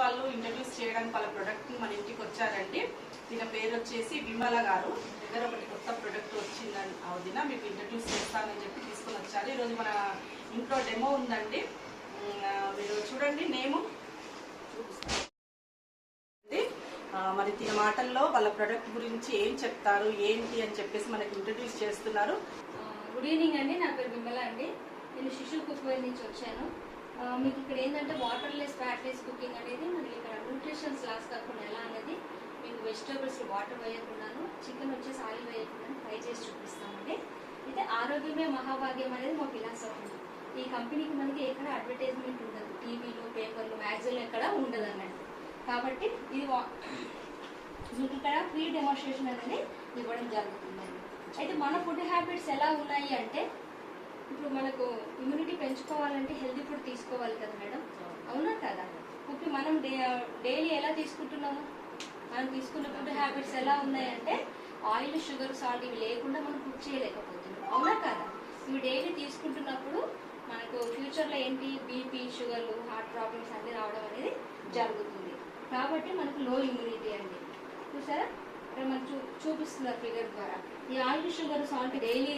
వాళ్ళు ఇంట్రడ్యూస్ చేయడానికి వాళ్ళ ప్రొడక్ట్ మన ఇంటికి వచ్చారండి. దీని పేరు వచ్చేసి విమల గారు. దగ్గర ఒకటి కొత్త ప్రొడక్ట్ వచ్చిందని వదిన మీకు ఇంట్రడ్యూస్ చేస్తానని చెప్పి తీసుకొని వచ్చారు. ఈరోజు మన ఇంట్లో డెమో ఉందండి, మీరు చూడండి. నేము మరి తిన మాటల్లో వాళ్ళ ప్రొడక్ట్ గురించి ఏం చెప్తారు ఏంటి అని చెప్పేసి మనకి ఇంట్రడ్యూస్ చేస్తున్నారు. గుడ్ ఈవినింగ్ అండి, నా పేరు విమల అండి. నేను శిశు కుక్వేర్ నుంచి వచ్చాను. మీకు ఇక్కడ ఏంటంటే వాటర్లెస్ ఫ్యాట్లెస్ కుకింగ్ అనేది మనకి ఇక్కడ న్యూట్రిషన్స్ లాస్ కాకుండా ఎలా అనేది మీకు వెజిటేబుల్స్ వాటర్ వేయకుండాను, చికెన్ వచ్చేసి ఆయిల్ వేయకుండా ఫ్రై చేసి చూపిస్తామండి. అయితే ఆరోగ్యమే మహాభాగ్యం అనేది మా ఫిలాసఫీ. ఈ కంపెనీకి మనకి ఎక్కడ అడ్వర్టైజ్మెంట్ ఉండదు, టీవీలు పేపర్లు మ్యాగజైన్లు ఎక్కడ ఉండదు అన్నట్టు. కాబట్టి ఇది మీకు ఇక్కడ ఫ్రీ డెమోన్స్ట్రేషన్ అనేది ఇవ్వడం జరుగుతుందండి. అయితే మన ఫుడ్ హ్యాబిట్స్ ఎలా ఉన్నాయి అంటే, ఇప్పుడు మనకు ఇమ్యూనిటీ పెంచుకోవాలంటే హెల్తీ ఫుడ్ తీసుకోవాలి కదా మేడం, అవునా కదా? ఇప్పుడు మనం డైలీ ఎలా తీసుకుంటున్నాము, మనం తీసుకున్న ఫుడ్ హ్యాబిట్స్ ఎలా ఉన్నాయంటే ఆయిల్ షుగర్ సాల్ట్ ఇవి లేకుండా మనం కుక్ చేయలేకపోతున్నాం, అవునా కదా? ఇవి డైలీ తీసుకుంటున్నప్పుడు మనకు ఫ్యూచర్లో ఏంటి బీపీ షుగర్లు హార్ట్ ప్రాబ్లమ్స్ అన్నీ రావడం అనేది జరుగుతుంది. కాబట్టి మనకు లో ఇమ్యూనిటీ అండి. చూసారా ఇక్కడ మనకు చూపిస్తున్నారు ఫిగర్ ద్వారా. ఈ ఆయిల్ షుగర్ సాల్ట్ డైలీ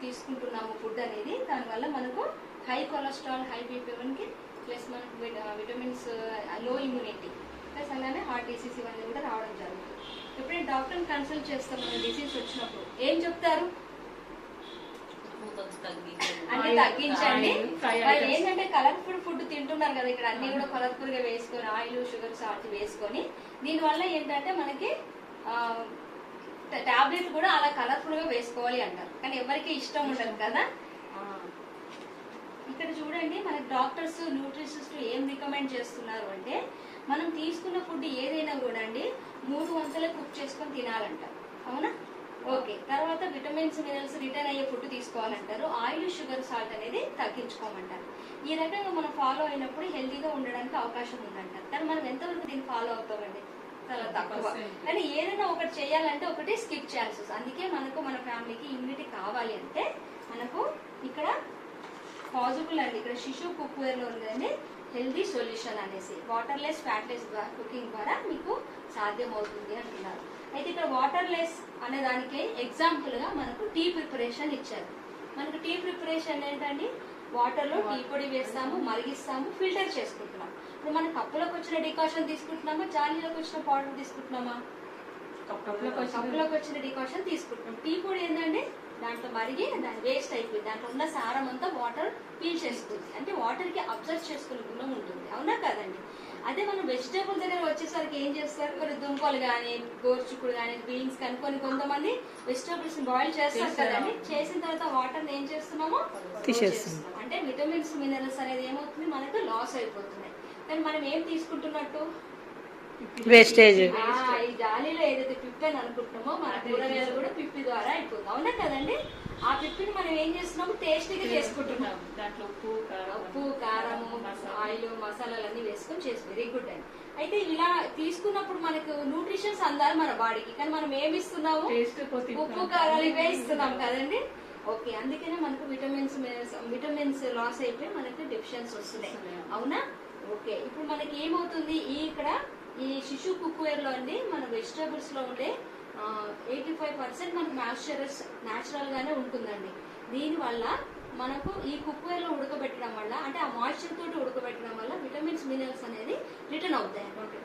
తీసుకుంటున్నాము ఫుడ్ అనేది, దానివల్ల మనకు హై కొలెస్ట్రాల్ హై బీపీకి ప్లస్ మనకు విటమిన్స్ లో ఇమ్యూనిటీ ప్లస్ అలానే హార్ట్ డిసీజ్ ఇవన్నీ కూడా రావడం జరుగుతుంది. ఎప్పుడైనా డాక్టర్ని కన్సల్ట్ చేస్తాం మన డిసీజ్ వచ్చినప్పుడు ఏం చెప్తారు అంటే తగ్గించండి. వాళ్ళు ఏంటంటే కలర్ఫుల్ ఫుడ్ తింటున్నారు కదా, ఇక్కడ అన్ని కూడా కలర్ఫుల్ గా వేసుకొని ఆయిల్ షుగర్ సాల్ట్ వేసుకొని, దీనివల్ల ఏంటంటే మనకి టాబ్లెట్ కూడా అలా కలర్ఫుల్ గా వేసుకోవాలి అంటారు, కానీ ఎవరికి ఇష్టం ఉండదు కదా. ఇక్కడ చూడండి మనకి డాక్టర్స్ న్యూట్రిషనిస్ట్ ఏం రికమెండ్ చేస్తున్నారు అంటే, మనం తీసుకున్న ఫుడ్ ఏదైనా కూడా అండి 3 వంతులే కుక్ చేసుకొని తినాలంటారు, అవునా? ఓకే, తర్వాత విటమిన్స్ మినరల్స్ రిటర్న్ అయ్యే ఫుడ్ తీసుకోవాలంటారు. ఆయిల్ షుగర్ సాల్ట్ అనేది తగ్గించుకోమంటారు. ఈ రకంగా మనం ఫాలో అయినప్పుడు హెల్తీగా ఉండడానికి అవకాశం ఉందంటారు. కానీ మనం ఎంతవరకు దీన్ని ఫాలో అవుతామండి, చాలా తక్కువ. కానీ ఏదైనా ఒకటి చేయాలంటే ఒకటి స్కిప్ చేయాల్సి వస్తుంది. అందుకే మనకు మన ఫ్యామిలీకి ఇమ్యూనిటీ కావాలి అంటే మనకు ఇక్కడ పాజిబుల్ అండి. ఇక్కడ శిశు కుక్వేర్ లో ఉందండి హెల్దీ సొల్యూషన్ అనేసి వాటర్లెస్ ఫ్యాట్లెస్ కుకింగ్ ద్వారా మీకు సాధ్యం అవుతుంది అంటున్నారు. అయితే ఇక్కడ వాటర్లెస్ అనే దానికి ఎగ్జాంపుల్ గా మనకు టీ ప్రిపరేషన్ ఇచ్చారు. మనకు టీ ప్రిపరేషన్ ఏంటండి, వాటర్ లో టీ పొడి వేస్తాము, మరిగిస్తాము, ఫిల్టర్ చేసుకుంటున్నాం. ఇప్పుడు మన కప్పులోకి వచ్చిన డికాషన్ తీసుకుంటున్నామా, జాలీలోకి వచ్చిన పౌడర్ తీసుకుంటున్నామా? కప్పులోకి వచ్చిన డికాషన్ తీసుకుంటున్నాం. టీ పొడి ఏంటంటే దాంట్లో మరిగి దాని వేస్ట్ అయిపోయింది, దాంట్లో ఉన్న సారం అంతా వాటర్ పీల్ చేసుకుంది, అంటే వాటర్ కి అబ్జర్వ్ చేసుకునే గుణం ఉంటుంది, అవునా కదండి? అదే మనం వెజిటేబుల్ దగ్గర వచ్చేసరికి ఏం చేస్తారు, కొన్ని దుంపలు కానీ గోర్చుకుడు కానీ బీన్స్ కానీ కొంతమంది వెజిటేబుల్స్ బాయిల్ చేస్తారు కదండి. చేసిన తర్వాత వాటర్ ఏం చేస్తున్నామో తీసేస్తున్నాం, అంటే విటమిన్స్ మినరల్స్ అనేది ఏమవుతుంది మనకు లాస్ అయిపోతున్నాయి. కానీ మనం ఏం తీసుకుంటున్నట్టు వేస్టేజ్. ఈ జాలీలో ఏదైతే పిప్పి అని అనుకుంటున్నామో మన కూరగాయలు కూడా పిప్పి ద్వారా అయిపోతుంది, అవునా కదండి? ఆ పిప్పిని మనం ఏం చేస్తున్నాము టేస్టీగా చేసుకుంటున్నాం. దాంట్లో ఉప్పు కారము ఆయిల్ మసాలాలు అన్ని వేసుకొని చేసి వెరీ గుడ్ అండి. అయితే ఇలా తీసుకున్నప్పుడు మనకు న్యూట్రిషన్స్ అందాలి మన బాడీకి, కానీ మనం ఏమి ఇస్తున్నాము ఉప్పు కారాలు ఇవే ఇస్తున్నాం కదండి. ఓకే, అందుకనే మనకు విటమిన్స్ లాస్ అయిపోయి మనకు డెఫిషియన్సీ వస్తున్నాయి, అవునా? ఓకే, ఇప్పుడు మనకి ఏమవుతుంది ఇక్కడ ఈ శిశు కుక్వేర్ లో అండి మన వెజిటేబుల్స్ లో ఉండే 85% మనకు మాయిశ్చరస్ న్యాచురల్ గానే ఉంటుందండి. దీనివల్ల మనకు ఈ కుక్వేర్ లో ఉడకబెట్టడం వల్ల, అంటే ఆ మాయిశ్చర్ తోటి ఉడకబెట్టడం వల్ల విటమిన్స్ మినరల్స్ అనేది రిటర్న్ అవుతాయి అన్నమాట.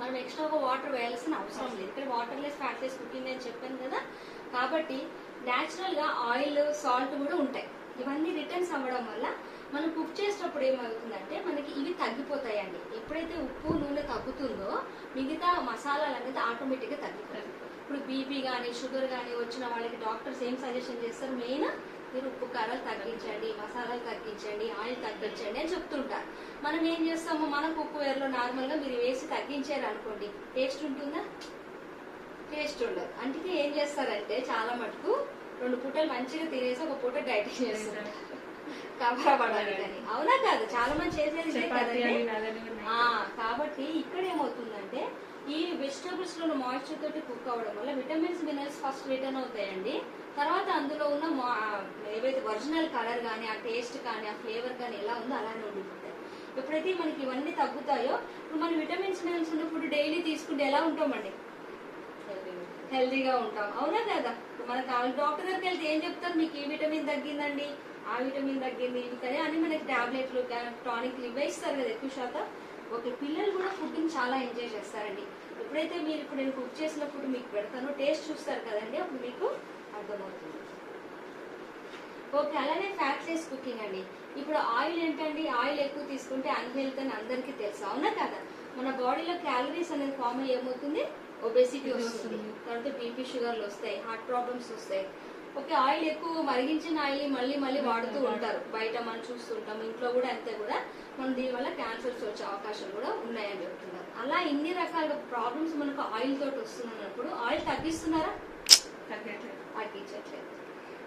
మనం ఎక్స్ట్రాగా వాటర్ వేయాల్సిన అవసరం లేదు. ఇక్కడ వాటర్లెస్ ఫ్యాట్లెస్ కుకింగ్ అని చెప్పాను కదా, కాబట్టి న్యాచురల్ గా ఆయిల్ సాల్ట్ కూడా ఉంటాయి. ఇవన్నీ రిటర్న్స్ అవ్వడం వల్ల మనం కుక్ చేసేటప్పుడు ఏమవుతుందంటే మనకి ఇవి తగ్గిపోతాయండి. ఎప్పుడైతే ఉప్పు నూనె తగ్గుతుందో మిగతా మసాలాలు అనేది ఆటోమేటిక్ గా తగ్గిపోతాయి. ఇప్పుడు బీపీ కానీ షుగర్ కానీ వచ్చిన వాళ్ళకి డాక్టర్స్ ఏం సజెషన్ చేస్తారు, మెయిన్ మీరు ఉప్పు కారాలు తగ్గించండి, మసాలాలు తగ్గించండి, ఆయిల్ తగ్గించండి అని చెప్తుంటారు. మనం ఏం చేస్తాము, మన కుక్వేర్లో నార్మల్ గా మీరు వేసి తగ్గించారు అనుకోండి, టేస్ట్ ఉంటుందా? టేస్ట్ ఉండదు. అందుకే ఏం చేస్తారంటే చాలా మటుకు 2 పూటలు మంచిగా తినేసి ఒక పూట డైటింగ్ చేస్తారు కబరపడాలి కానీ, అవునా కాదు? చాలా మంది చేసేది ఇదే కదండి. కాబట్టి ఇక్కడ ఏమవుతుందంటే ఈ వెజిటబుల్స్ లో మాయిశ్చర్ తోటి కుక్ అవ్వడం వల్ల విటమిన్స్ మినరల్స్ ఫస్ట్ రిటర్న్ అవుతాయండి. తర్వాత అందులో ఉన్న ఏవైతే ఒరిజినల్ కలర్ కానీ ఆ టేస్ట్ కానీ ఆ ఫ్లేవర్ కానీ ఎలా ఉందో అలానే ఉండిపోతాయి. ఎప్పుడైతే మనకి ఇవన్నీ తగ్గుతాయో ఇప్పుడు మనం విటమిన్స్ మినరల్స్ ఉన్న ఫుడ్ డైలీ తీసుకుంటే ఎలా ఉంటామండి? హెల్తీగా ఉంటాం, అవునా కదా? మనకు డాక్టర్ దగ్గరికి వెళ్తే ఏం చెప్తారు? మీకు ఈ విటమిన్ తగ్గిందండి, ఆ విటమిన్ తగ్గింది, ఇవి కానీ అని మనకి టాబ్లెట్లు టానిక్లు ఇవే ఇస్తారు కదా ఎక్కువ శాతం. ఓకే, పిల్లలు కూడా ఫుడ్ని చాలా ఎంజాయ్ చేస్తారండి. ఎప్పుడైతే మీరు ఇప్పుడు నేను కుక్ చేసిన ఫుడ్ మీకు పెడతానో టేస్ట్ చూస్తారు కదండి, అప్పుడు మీకు అర్థమవుతుంది. ఓకే, అలానే ఫ్యాట్లెస్ కుకింగ్ అండి. ఇప్పుడు ఆయిల్ ఏంటండి? ఆయిల్ ఎక్కువ తీసుకుంటే అన్హెల్త్ అని అందరికీ తెలుసు, అవునా కదా? మన బాడీలో క్యాలరీస్ అనేది ఫామ్ అయ్యి ఏమవుతుంది? ఒబెసిటీ వస్తుంది, తర్వాత బీపీ షుగర్లు వస్తాయి, హార్ట్ ప్రాబ్లమ్స్ వస్తాయి. ఓకే, ఆయిల్ ఎక్కువ మరిగించిన ఆయిల్ మళ్ళీ మళ్ళీ వాడుతూ ఉంటారు, బయట మనం చూస్తుంటాం, ఇంట్లో కూడా అంతే కూడా. మనం దీనివల్ల క్యాన్సర్స్ వచ్చే అవకాశాలు కూడా ఉన్నాయని చెప్తున్నారు. అలా ఇన్ని రకాల ప్రాబ్లమ్స్ మనకు ఆయిల్ తోటి వస్తున్నప్పుడు ఆయిల్ తగ్గిస్తున్నారా? తగ్గించట్లేదు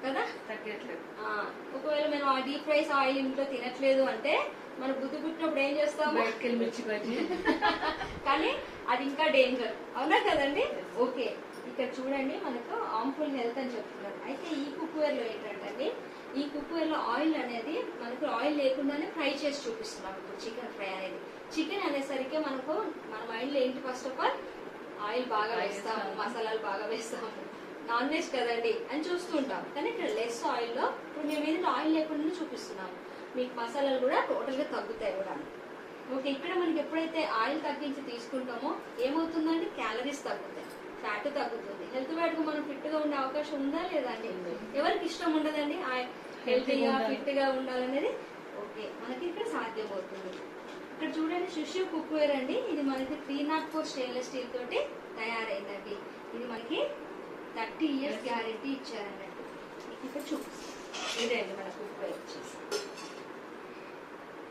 కదా, తగ్గట్లేదు. ఒకవేళ మేము ఆ డీప్ ఫ్రైస్ ఆయిల్ ఇంట్లో తినట్లేదు అంటే మన బుద్ధి పుట్టినప్పుడు ఏం చేస్తాము? కానీ అది ఇంకా డేంజర్, అవునా కదండి? ఓకే, ఇక్కడ చూడండి మనకు హార్మ్ఫుల్ హెల్త్ అని చెప్తున్నారు. అయితే ఈ కుక్వేర్ లో ఏంటంటే ఈ కుక్వేర్ లో ఆయిల్ అనేది మనకు ఆయిల్ లేకుండానే ఫ్రై చేసి చూపిస్తున్నాం. ఇప్పుడు చికెన్ ఫ్రై అనేది, చికెన్ అనేసరికి మనకు మన మైండ్ లో ఏంటి? ఫస్ట్ ఆఫ్ ఆల్ ఆయిల్ బాగా వేస్తాము, మసాలాలు బాగా వేస్తాము, నాన్ వెజ్ కదండి అని చూస్తూ ఉంటాం. కానీ ఇక్కడ లెస్ ఆయిల్ లో ఇప్పుడు మేము ఏంటంటే ఆయిల్ లేకుండా చూపిస్తున్నాము. మీకు మసాలాలు కూడా టోటల్ గా తగ్గుతాయి కూడా. ఓకే, ఇక్కడ మనకి ఎప్పుడైతే ఆయిల్ తగ్గించి తీసుకుంటామో ఏమవుతుందంటే క్యాలరీస్ తగ్గుతాయి, ఫ్యాట్ తగ్గుతుంది. హెల్త్ వైడ్ గా మనం ఫిట్ గా ఉండే అవకాశం ఉందా లేదా అండి? ఎవరికి ఇష్టం ఉండదండి హెల్తీగా ఫిట్ గా ఉండాలనేది? ఓకే, మనకి ఇక్కడ సాధ్యమవుతుంది. ఇక్కడ చూడండి శిశు కుక్వేర్ అండి. ఇది మనకి 304 స్టెయిన్లెస్ స్టీల్ తోటి తయారైందండి. ఇది మనకి 30 years గ్యారెంటీ ఇచ్చారన్నట్టు. ఇక్కడ చూపిస్తాం, ఇదండి మన కుక్వేర్ వచ్చేసి.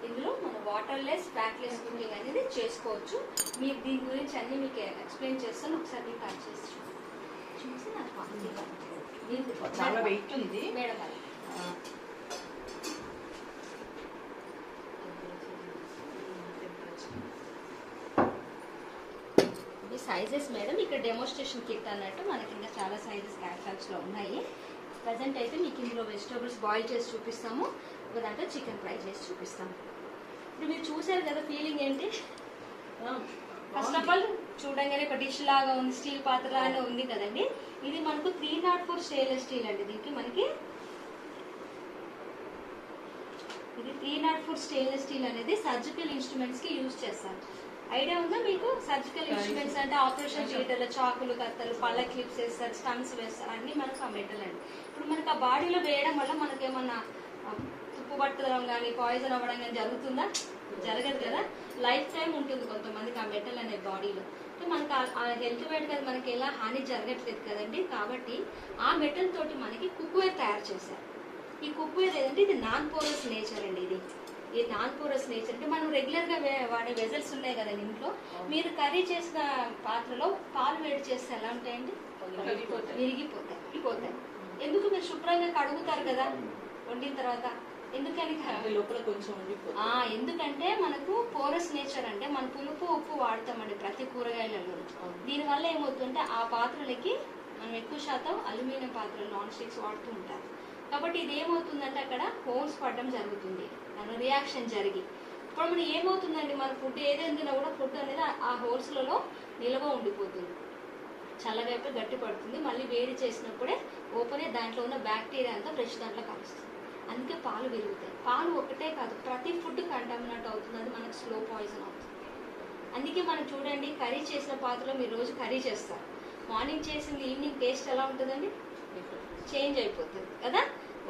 ఇందులో మన వాటర్లెస్ ఫ్యాట్లెస్ కుకింగ్ అనేది చేసుకోవచ్చు. మీరు దీని గురించి అన్ని మీకు ఎక్స్ప్లెయిన్ చేస్తాను, ఒకసారి మీకు కట్ చేసి చూసి నాకు చాలా వెయిట్ ఉంది మేడం. ఇది సైజెస్ మేడం, ఇక్కడ డెమోన్స్ట్రేషన్ కిట్ అన్నట్టు మనకి ఇంకా చాలా సైజెస్ క్యాటలాగ్స్ లో ఉన్నాయి. ప్రజెంట్ అయితే మీకు ఇందులో వెజిటబుల్స్ బాయిల్ చేసి చూపిస్తాము, ఒక దాంట్లో చికెన్ ఫ్రై చేసి చూపిస్తాము. ఇప్పుడు మీరు చూసారు కదా, ఫీలింగ్ ఏంటి? ఫస్ట్ ఆఫ్ ఆల్ చూడంగానే ఒక డిష్ లాగా ఉంది, స్టీల్ పాత్ర లాగా ఉంది కదండి. ఇది మనకు 304 స్టెయిన్లెస్ స్టీల్ అండి. దీనికి మనకి ఇది 304 స్టెయిన్లెస్ స్టీల్ అనేది సర్జికల్ ఇన్స్ట్రుమెంట్స్ కి యూజ్ చేస్తారు. ఐడియా ఉందా మీకు? సర్జికల్ ఇన్స్ట్రుమెంట్స్ అంటే ఆపరేషన్ థియేటర్లో చాకులు, కత్తలు, పళ్ళ క్లిప్స్ వేస్తారు, స్టంప్స్ వేస్తారు, అన్ని మనకు ఆ మెటల్ అండి. ఇప్పుడు మనకు ఆ బాడీలో వేయడం వల్ల మనకి ఏమన్నా తుప్పు పట్టడం కానీ పాయిజన్ అవ్వడం కానీ జరుగుతుందా? జరగదు కదా. లైఫ్ టైం ఉంటుంది కొంతమందికి ఆ మెటల్ అనే బాడీలో. మనకి ఆ హెల్త్ వైడ్ కదా మనకి ఎలా హాని జరగట్లేదు కదండి. కాబట్టి ఆ మెటల్ తోటి మనకి కుక్వేర్ తయారు చేశారు. ఈ కుక్వేర్ ఏదంటే ఇది నాన్ పోరస్ నేచర్ అండి. ఇది నాన్ పోరస్ నేచర్ అంటే మనం రెగ్యులర్ గా వాడే వెజల్స్ ఉన్నాయి కదండి ఇంట్లో. మీరు కర్రీ చేసిన పాత్రలో పాలు వేడి చేస్తే ఎలా ఉంటాయండి? విరిగిపోతాయి. ఎందుకు? మీరు శుభ్రంగా కడుగుతారు కదా వండిన తర్వాత. ఎందుకని? లోపల కొంచెం ఎందుకంటే మనకు పోరస్ నేచర్ అంటే మన పులుపు ఉప్పు వాడతామండి ప్రతి కూరగాయలలో. దీనివల్ల ఏమవుతుందంటే ఆ పాత్రలకి మనం ఎక్కువ శాతం అల్యూమినియం పాత్రలు, నాన్ స్టిక్స్ వాడుతూ ఉంటారు. కాబట్టి ఇది ఏమవుతుందంటే అక్కడ హోల్స్ పడడం జరుగుతుంది, మన రియాక్షన్ జరిగి. ఇప్పుడు మనం ఏమవుతుందండి, మన ఫుడ్ ఏదైనా కూడా ఫుడ్ అనేది ఆ హోల్స్లలో నిల్వ ఉండిపోతుంది, చల్లగా అయిపోయి గట్టి పడుతుంది. మళ్ళీ వేడి చేసినప్పుడే ఓపెన్ అయ్యి దాంట్లో ఉన్న బ్యాక్టీరియా అంతా ఫ్రెష్ దాంట్లో కలుస్తుంది. అందుకే పాలు విరుగుతాయి. పాలు ఒకటే కాదు, ప్రతి ఫుడ్ కంటామినేట్ అవుతుంది, అది మనకు స్లో పాయిజన్ అవుతుంది. అందుకే మనం చూడండి, కర్రీ చేసిన పాత్రలో మీరు రోజు కర్రీ చేస్తారు, మార్నింగ్ చేసింది ఈవినింగ్ టేస్ట్ ఎలా ఉంటుందండి? చేంజ్ అయిపోతుంది కదా.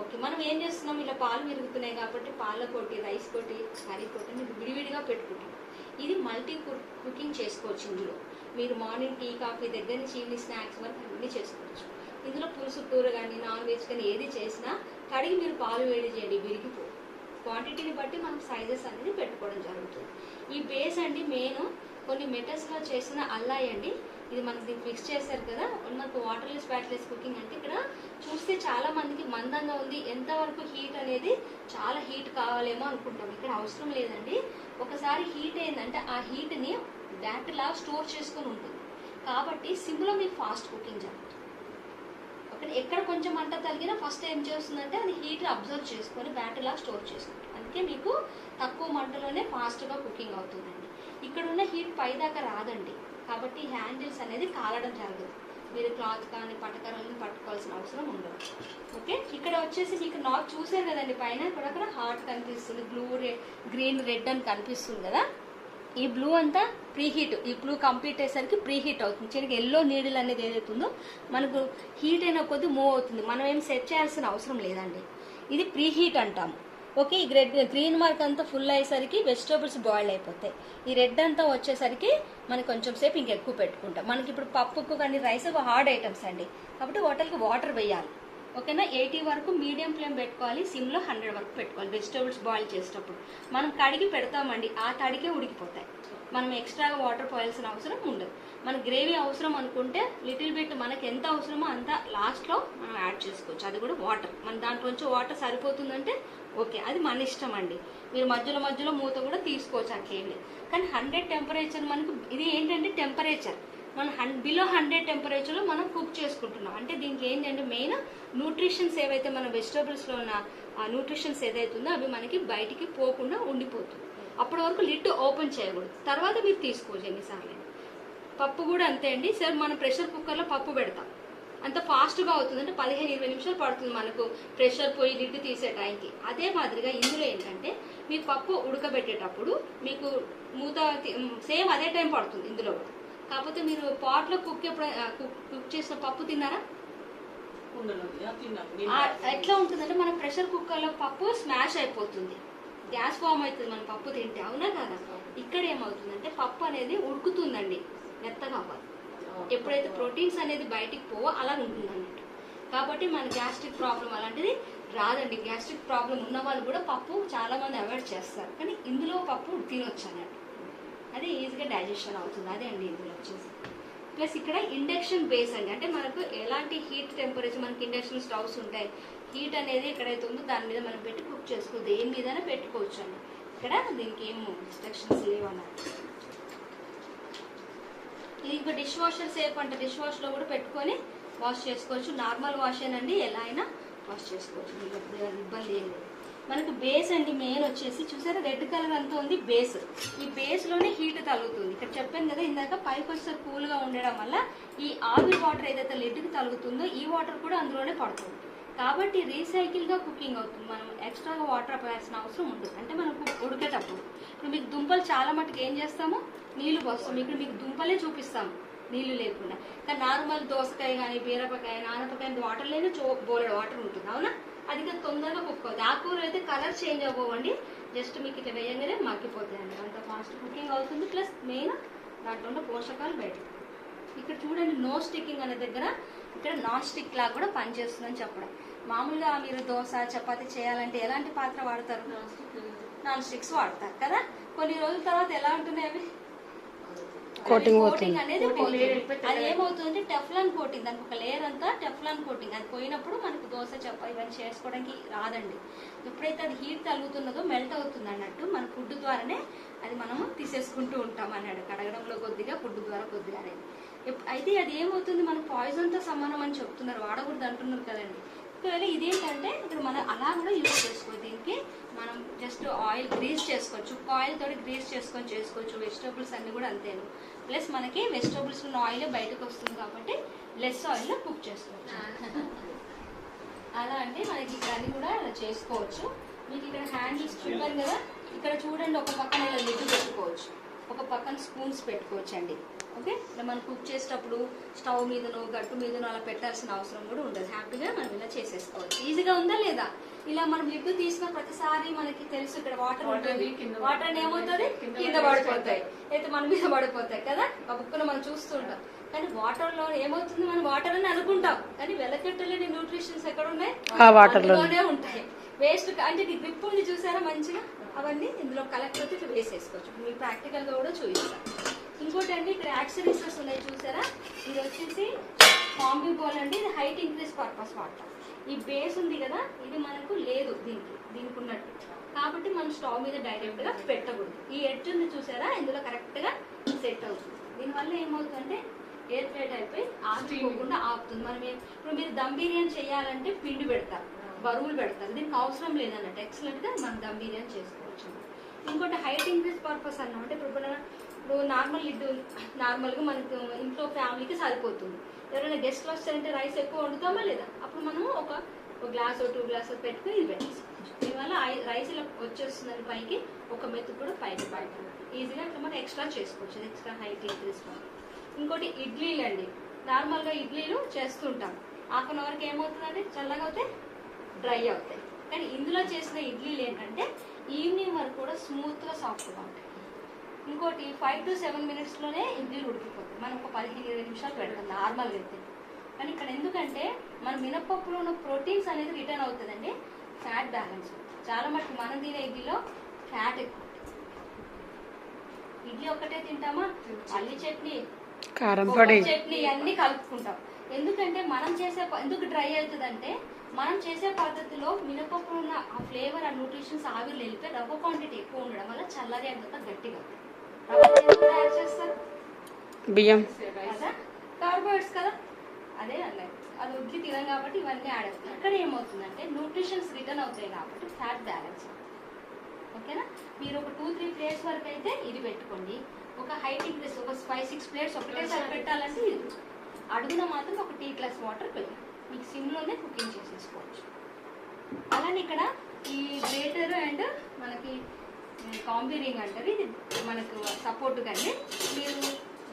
ఓకే, మనం ఏం చేస్తున్నాం, ఇలా పాలు విరుగుతున్నాయి కాబట్టి పాల కొట్టి, రైస్ కొట్టి, కర్రీ కొట్టి మీరు విడివిడిగా పెట్టుకుంటాం. ఇది మల్టీ కుకింగ్ చేసుకోవచ్చు. ఇందులో మీరు మార్నింగ్ టీ కాఫీ దగ్గర నుంచి ఈవినింగ్ స్నాక్స్ వరకు అన్నీ చేసుకోవచ్చు. ఇందులో పులుసు కూర కానీ నాన్ వెజ్ కానీ ఏది చేసినా కడిగి మీరు పాలు వేడి చేయండి, విరిగిపో. క్వాంటిటీని బట్టి మనం సైజెస్ అనేది పెట్టుకోవడం జరుగుతుంది. ఈ బేస్ అండి మెయిన్ కొన్ని మెటల్స్లో చేసిన అల్లాయి అండి. ఇది మనకి మిక్స్ చేశారు కదా, మనకు వాటర్లెస్ ఫ్యాట్లెస్ కుకింగ్ అంటే ఇక్కడ చూస్తే చాలా మందికి మందంగా ఉంది, ఎంతవరకు హీట్ అనేది చాలా హీట్ కావాలేమో అనుకుంటాం. ఇక్కడ అవసరం లేదండి. ఒకసారి హీట్ అయిందంటే ఆ హీట్ని బ్యాటర్ లా స్టోర్ చేసుకొని ఉంటుంది కాబట్టి సిమ్లో మీకు ఫాస్ట్ కుకింగ్ జరుగుతుంది. ఓకే, ఎక్కడ కొంచెం మంట తగిలినా ఫస్ట్ ఏం చేస్తుందంటే అది హీట్ అబ్జర్వ్ చేసుకొని బ్యాటర్ లా స్టోర్ చేసుకుంటుంది. అందుకే మీకు తక్కువ తక్కువ మంటలోనే ఫాస్ట్గా కుకింగ్ అవుతుందండి. ఇక్కడ ఉన్న హీట్ పైదాకా రాదండి, కాబట్టి హ్యాండిల్స్ అనేది కాలడం జరగదు. మీరు క్లాత్ కానీ పటకరాలను పట్టుకోవాల్సిన అవసరం ఉండదు. ఓకే, ఇక్కడ వచ్చేసి మీకు నాట్ చూసారు కదండి, పైన కూడా అక్కడ హాట్ కనిపిస్తుంది, బ్లూ గ్రీన్ రెడ్ అని కనిపిస్తుంది కదా. ఈ బ్లూ అంతా ప్రీ హీట్, ఈ బ్లూ కంప్లీట్ అయ్యేసరికి ప్రీ హీట్ అవుతుంది. చిన్నగా ఎల్లో నీడిల్ అనేది ఏదైతుందో మనకు హీట్ అయిన కొద్ది మూవ్ అవుతుంది, మనం ఏం సెట్ చేయాల్సిన అవసరం లేదండి. ఇది ప్రీ హీట్ అంటాము. ఓకే, ఈ గ్రీన్ మార్క్ అంతా ఫుల్ అయ్యేసరికి వెజిటేబుల్స్ బాయిల్ అయిపోతాయి. ఈ రెడ్ అంతా వచ్చేసరికి మనకి కొంచెం సేపు ఇంకెక్కువ పెట్టుకుంటాం. మనకి ఇప్పుడు పప్పుకు కానీ రైస్ హార్డ్ ఐటమ్స్ అండి, కాబట్టి వాటర్కి వాటర్ వేయాలి. ఓకేనా, 80 వరకు మీడియం ఫ్లేమ్ పెట్టుకోవాలి, సిమ్లో 100 వరకు పెట్టుకోవాలి. వెజిటేబుల్స్ బాయిల్ చేసేటప్పుడు మనం కడిగి పెడతామండి, ఆ తడికే ఉడికిపోతాయి. మనం ఎక్స్ట్రాగా వాటర్ పోయాల్సిన అవసరం ఉండదు. మన గ్రేవీ అవసరం అనుకుంటే లిటిల్ బిట్ మనకి ఎంత అవసరమో అంత లాస్ట్లో మనం యాడ్ చేసుకోవచ్చు. అది కూడా వాటర్, మన దాంట్లోంచి వాటర్ సరిపోతుందంటే ఓకే, అది మన ఇష్టం అండి. మీరు మధ్యలో మధ్యలో మూత కూడా తీసుకోవచ్చు, అట్లేం లేదు. కానీ 100 టెంపరేచర్ మనకు ఇది ఏంటంటే టెంపరేచర్ మనం బిలో 100 టెంపరేచర్లో మనం కుక్ చేసుకుంటున్నాం. అంటే దీనికి ఏంటంటే మెయిన్ న్యూట్రిషన్స్ ఏవైతే మన వెజిటేబుల్స్లో ఉన్న ఆ న్యూట్రిషన్స్ ఏదైతుందో అవి మనకి బయటికి పోకుండా ఉండిపోతుంది. అప్పటి వరకు లిడ్ ఓపెన్ చేయకూడదు, తర్వాత మీరు తీసుకోవచ్చు ఎన్నిసార్లు. పప్పు కూడా అంతే అండి. సార్ మనం ప్రెషర్ కుక్కర్లో పప్పు పెడతాం, అంత ఫాస్ట్గా అవుతుంది, అంటే 15-20 నిమిషాలు పడుతుంది మనకు ప్రెషర్ పోయి లిడ్ తీసే టైంకి. అదే మాదిరిగా ఇందులో ఏంటంటే మీకు పప్పు ఉడకబెట్టేటప్పుడు మీకు మూత సేమ్ అదే టైం పడుతుంది ఇందులో. కాకపోతే మీరు పాట్లో కుక్ చేసిన పప్పు తిన్నారా? ఎట్లా ఉంటుందంటే మన ప్రెషర్ కుక్కర్లో పప్పు స్మాష్ అయిపోతుంది, గ్యాస్ ఫామ్ అవుతుంది మనం పప్పు తింటే, అవునా కదా. ఇక్కడ ఏమవుతుందంటే పప్పు అనేది ఉడుకుతుందండి, మెత్తగా అవ్వాలి. ఎప్పుడైతే ప్రోటీన్స్ అనేది బయటికి పోవో అలా ఉంటుంది అన్నట్టు. కాబట్టి మన గ్యాస్ట్రిక్ ప్రాబ్లం అలాంటిది రాదండి. గ్యాస్ట్రిక్ ప్రాబ్లం ఉన్న వాళ్ళు కూడా పప్పు చాలా మంది అవాయిడ్ చేస్తారు, కానీ ఇందులో పప్పు తినొచ్చు అన్నట్టు, అది ఈజీగా డైజెషన్ అవుతుంది. అదే అండి ఇందులో వచ్చేసి. ప్లస్ ఇక్కడ ఇండక్షన్ బేస్ అండి, అంటే మనకు ఎలాంటి హీట్ టెంపరేచర్, మనకి ఇండక్షన్ స్టవ్స్ ఉంటాయి, హీట్ అనేది ఎక్కడైతే ఉందో దాని మీద మనం పెట్టి కుక్ చేసుకోవచ్చు, దేని మీదైనా పెట్టుకోవచ్చు అండి. ఇక్కడ దీనికి ఏం ఇన్స్ట్రక్షన్స్ లేవు అన్నట్టు. ఇది ఇంకా డిష్ వాషర్ సేఫ్ అంటే డిష్ వాష్లో కూడా పెట్టుకొని వాష్ చేసుకోవచ్చు. నార్మల్ వాష్ ఏనండి, ఎలా అయినా వాష్ చేసుకోవచ్చు, మీకు ఇబ్బంది ఏం లేదు. మనకు బేస్ అండి మెయిన్ వచ్చేసి చూసారా రెడ్ కలర్ అంతా ఉంది బేస్. ఈ బేస్లోనే హీట్ తగులుతుంది. ఇక్కడ చెప్పాను కదా ఇందాక, పైకి వచ్చేసరికి కూల్గా ఉండడం వల్ల ఈ ఆవిరి వాటర్ ఏదైతే లిడ్కి తగులుతుందో ఈ వాటర్ కూడా అందులోనే పడుతుంది. కాబట్టి రీసైకిల్గా కుకింగ్ అవుతుంది, మనం ఎక్స్ట్రాగా వాటర్ పోయాల్సిన అవసరం ఉంటుంది. అంటే మనం ఉడికేటప్పుడు ఇప్పుడు మీకు దుంపలు చాలా మటుకు ఏం చేస్తామో నీళ్లు పోస్తాం, ఇక్కడ మీకు దుంపలే చూపిస్తాము నీళ్లు లేకుండా. కానీ నార్మల్ దోసకాయ కానీ బీరపకాయ నానపకాయ వాటర్ లేని బోలెడు వాటర్ ఉంటుంది, అవునా. అది ఇంకా తొందరగా కుక్ అవుతుంది. ఆకుకూరలు అయితే కలర్ చేంజ్ అవ్వండి, జస్ట్ మీకు ఇట్లా వేయంగానే మగ్గిపోతాయండి, అంత ఫాస్ట్ కుకింగ్ అవుతుంది. ప్లస్ మెయిన్ దాంట్లో ఉన్న పోషకాలు బయట. ఇక్కడ చూడండి నో స్టిక్కింగ్ అనే దగ్గర ఇక్కడ నాన్ స్టిక్ లాగా కూడా పనిచేస్తుందని చెప్పడం. మామూలుగా మీరు దోశ చపాతీ చేయాలంటే ఎలాంటి పాత్ర వాడతారు? నాన్ స్టిక్స్ వాడతారు కదా. కొన్ని రోజుల తర్వాత ఎలా ఉంటున్నాయి అవి, కోటింగ్ అనేది అది ఏమవుతుందంటే టెఫ్లాన్ కోటింగ్, దానికి ఒక లేయర్ అంతా టెఫ్లాన్ కోటింగ్, అది పోయినప్పుడు మనకు దోశ చప్ప ఇవన్నీ చేసుకోవడానికి రాదండి. ఎప్పుడైతే అది హీట్ తగ్గుతున్నదో మెల్ట్ అవుతుంది అన్నట్టు మన ఫుడ్ ద్వారానే అది మనము తీసేసుకుంటూ ఉంటాం అన్నాడు, కడగడంలో కొద్దిగా ఫుడ్ ద్వారా కొద్దిగా అనేది. అయితే అది ఏమవుతుంది మనకు పాయిజన్తో సమానం అని చెప్తున్నారు, వాడకూడదు అంటున్నారు కదండి. ఒకవేళ ఇదేంటంటే ఇక్కడ మనం అలా కూడా యూజ్ చేసుకోవచ్చు. దీనికి మనం జస్ట్ ఆయిల్ గ్రీస్ చేసుకోవచ్చు, ఆయిల్ తోటి గ్రీస్ చేసుకొని చేసుకోవచ్చు. వెజిటేబుల్స్ అన్ని కూడా అంతేను. ప్లస్ మనకి వెజిటేబుల్స్ ఉన్న ఆయిల్ బయటకు వస్తుంది కాబట్టి లెస్ ఆయిల్లో కుక్ చేసుకోవచ్చు. అలా అంటే మనకి ఇక్కడ అన్ని కూడా చేసుకోవచ్చు. మీకు ఇక్కడ హ్యాండిల్స్ చూపారు కదా, ఇక్కడ చూడండి ఒక పక్కన ఇలా లిడ్ పెట్టుకోవచ్చు, ఒక పక్కన స్పూన్స్ పెట్టుకోవచ్చు అండి. ఓకే, మనం కుక్ చేసేటప్పుడు స్టవ్ మీదనో గట్టు మీదనో అలా పెట్టాల్సిన అవసరం కూడా ఉండదు, హ్యాపీగా మనం ఇలా చేసేసుకోవచ్చు. ఈజీగా ఉందా లేదా? ఇలా మనం లిడ్ తీసిన ప్రతిసారి మనకి తెలుసు ఇక్కడ వాటర్ ఉంటుంది, వాటర్ ఏమవుతుంది కింద పడిపోతాయి, అయితే మన మీద పడిపోతాయి కదా, ఆ బుక్కులో మనం చూస్తూ ఉంటాం. కానీ వాటర్ లో ఏమవుతుంది, మనం వాటర్ అని అనుకుంటాం, కానీ వెలకెట్టలేని న్యూట్రిషన్స్ ఎక్కడ ఉన్నాయి, ఆ వాటర్ లోనే ఉంటాయి. వేస్ట్ అంటే గ్రిప్ ఉంది చూసారా మంచిగా, అవన్నీ ఇందులో కలెక్ట్ అయితే ఇట్లా వేసేసుకోవచ్చు. మీకు ప్రాక్టికల్ గా కూడా చూపిస్తాను. ఇంకోటి అండి ఇక్కడ యాక్సరీసెస్ ఉన్నాయి చూసారా, ఇది వచ్చేసి కాంబీ బాల్ అండి, ఇది హైట్ ఇంక్రీజ్ పర్పస్ వాడతాం. ఈ బేస్ ఉంది కదా, ఇది మనకు లేదు దీనికి ఉన్నట్టు, కాబట్టి మనం స్టవ్ మీద డైరెక్ట్ గా పెట్టకూడదు. ఈ ఎడ్జ్ ఉంది చూసారా, ఇందులో కరెక్ట్ గా సెట్ అవుతుంది. దీనివల్ల ఏమవుతుందంటే ఎయిర్ టైట్ అయిపోయి ఆగిపోకుండా ఆపుతుంది. మనం ఇప్పుడు మీరు దమ్ బిర్యానీ చేయాలంటే పిండి పెడతారు, బరువులు పెడతారు, దీనికి అవసరం లేదన్నట్టు. ఎక్సలెంట్ గా మనం దమ్ బిర్యానీ చేసుకోవచ్చు. ఇంకోటి హైట్ ఇంక్రీజ్ పర్పస్ అన్నమాట. ఇప్పుడు నార్మల్గా మనకు ఇంట్లో ఫ్యామిలీకి సరిపోతుంది. ఎవరైనా గెస్ట్లు వస్తారంటే రైస్ ఎక్కువ వండుతామా లేదా, అప్పుడు మనము ఒక గ్లాస్ 2 గ్లాసెస్ పెట్టుకుని ఇది పెట్టేసుకోవచ్చు. దీనివల్ల రైస్ ఇలా వచ్చేస్తుందని పైకి, ఒక మెతుకు కూడా పైకి పడుతుంది. ఈజీగా ఇట్లా మనం ఎక్స్ట్రా చేసుకోవచ్చు, ఎక్స్ట్రా హైట్ ఇంక్రీజ్. ఇంకోటి ఇడ్లీలు అండి. నార్మల్గా ఇడ్లీలు చేస్తుంటాం, హాఫ్ అన్ అవర్కి ఏమవుతుందంటే చల్లగా అవుతాయి, డ్రై అవుతాయి. కానీ ఇందులో చేసిన ఇడ్లీలు ఏంటంటే ఈవినింగ్ వరకు కూడా స్మూత్గా సాఫ్ట్గా ఉంటాయి. ఇంకోటి 5 to 7 మినిట్స్లోనే ఇడ్లీలు ఉడికిపోతాయి. మనం ఒక 15-20 నిమిషాలు పెడతాం నార్మల్గా అయితే. కానీ ఇక్కడ ఎందుకంటే మన మినపప్పులో ఉన్న ప్రోటీన్స్ అనేది రిటర్న్ అవుతుందండి, ఫ్యాట్ బ్యాలెన్స్. చాలా మటుకు మనం తినే ఇడ్లీలో ఫ్యాట్ ఎక్కువ. ఇడ్లీ ఒక్కటే తింటామా, అల్లి చట్నీ, కారం పొడి, చట్నీ అన్ని కలుపుకుంటాం. ఎందుకంటే మనం చేసే ఎందుకు డ్రై అవుతుందంటే మనం చేసే పద్ధతిలో మినపప్పు ఉన్న ఆ ఫ్లేవర్, ఆ న్యూట్రిషన్స్ ఆవిర్లు వెళ్ళిపోయి రవ్వ క్వాంటిటీ ఎక్కువ ఉండడం వల్ల చల్లగా అయిపోతా గట్టిగా అవుతుంది. రవ్వ తయారు చేస్తారు బియ్యం కదా, కార్బోహైడ్రేట్స్ కదా, అదే అన్నది. అది ఉడ్లీ తినం కాబట్టి ఇవన్నీ యాడ్ అవుతాయి. ఇక్కడ ఏమవుతుందంటే న్యూట్రిషన్స్ రిటర్న్ అవుతాయి కాబట్టి ఫ్యాట్ బ్యాలెన్స్. ఓకేనా, మీరు ఒక 2-3 ప్లేట్స్ వరకు అయితే ఇది పెట్టుకోండి. ఒక హైట్ ఇంక్రీస్ ఒక 5-6 ప్లేట్స్ ఒకటేసారి పెట్టాలంటే ఇది అడుగున మాత్రం ఒక టీ గ్లాస్ వాటర్ పెట్టాలి. మీకు సిమ్లోనే కుకింగ్ చేసేసుకోవచ్చు. అలానే ఇక్కడ ఈ గ్రేటర్ అండ్ మనకి కాంబీ రింగ్ అంటారు, ఇది మనకు సపోర్ట్ కానీ మీరు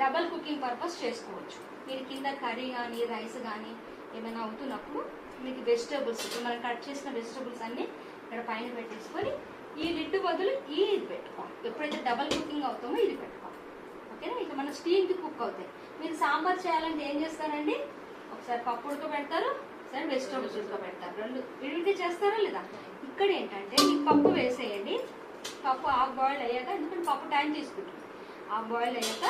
డబల్ కుకింగ్ పర్పస్ చేసుకోవచ్చు. మీరు కింద కర్రీ కానీ రైస్ కానీ ఏమైనా అవుతున్నప్పుడు మీకు వెజిటేబుల్స్, ఇప్పుడు మనం కట్ చేసిన వెజిటేబుల్స్ అన్నీ ఇక్కడ పైన పెట్టేసుకొని ఈ లిడ్ బదులు ఇది పెట్టుకోవాలి. ఎప్పుడైతే డబల్ కుకింగ్ అవుతామో ఇది పెట్టుకోవాలి. ఓకేనా, ఇక మన స్టీమ్కి కుక్ అవుతాయి. మీరు సాంబార్ చేయాలంటే ఏం చేస్తారండి, ఒకసారి పప్పు ఉడకబెడతారు, ఒకసారి వెజిటేబుల్స్ ఉడకబెడతారు, రెండు విడివిడి చేస్తారా లేదా. ఇక్కడ ఏంటంటే మీకు పప్పు వేసేయండి, పప్పు హాఫ్ బాయిల్డ్ అయ్యాక, ఎందుకంటే పప్పు టైం తీసుకుంటుంది, హాఫ్ బాయిల్డ్ అయ్యాక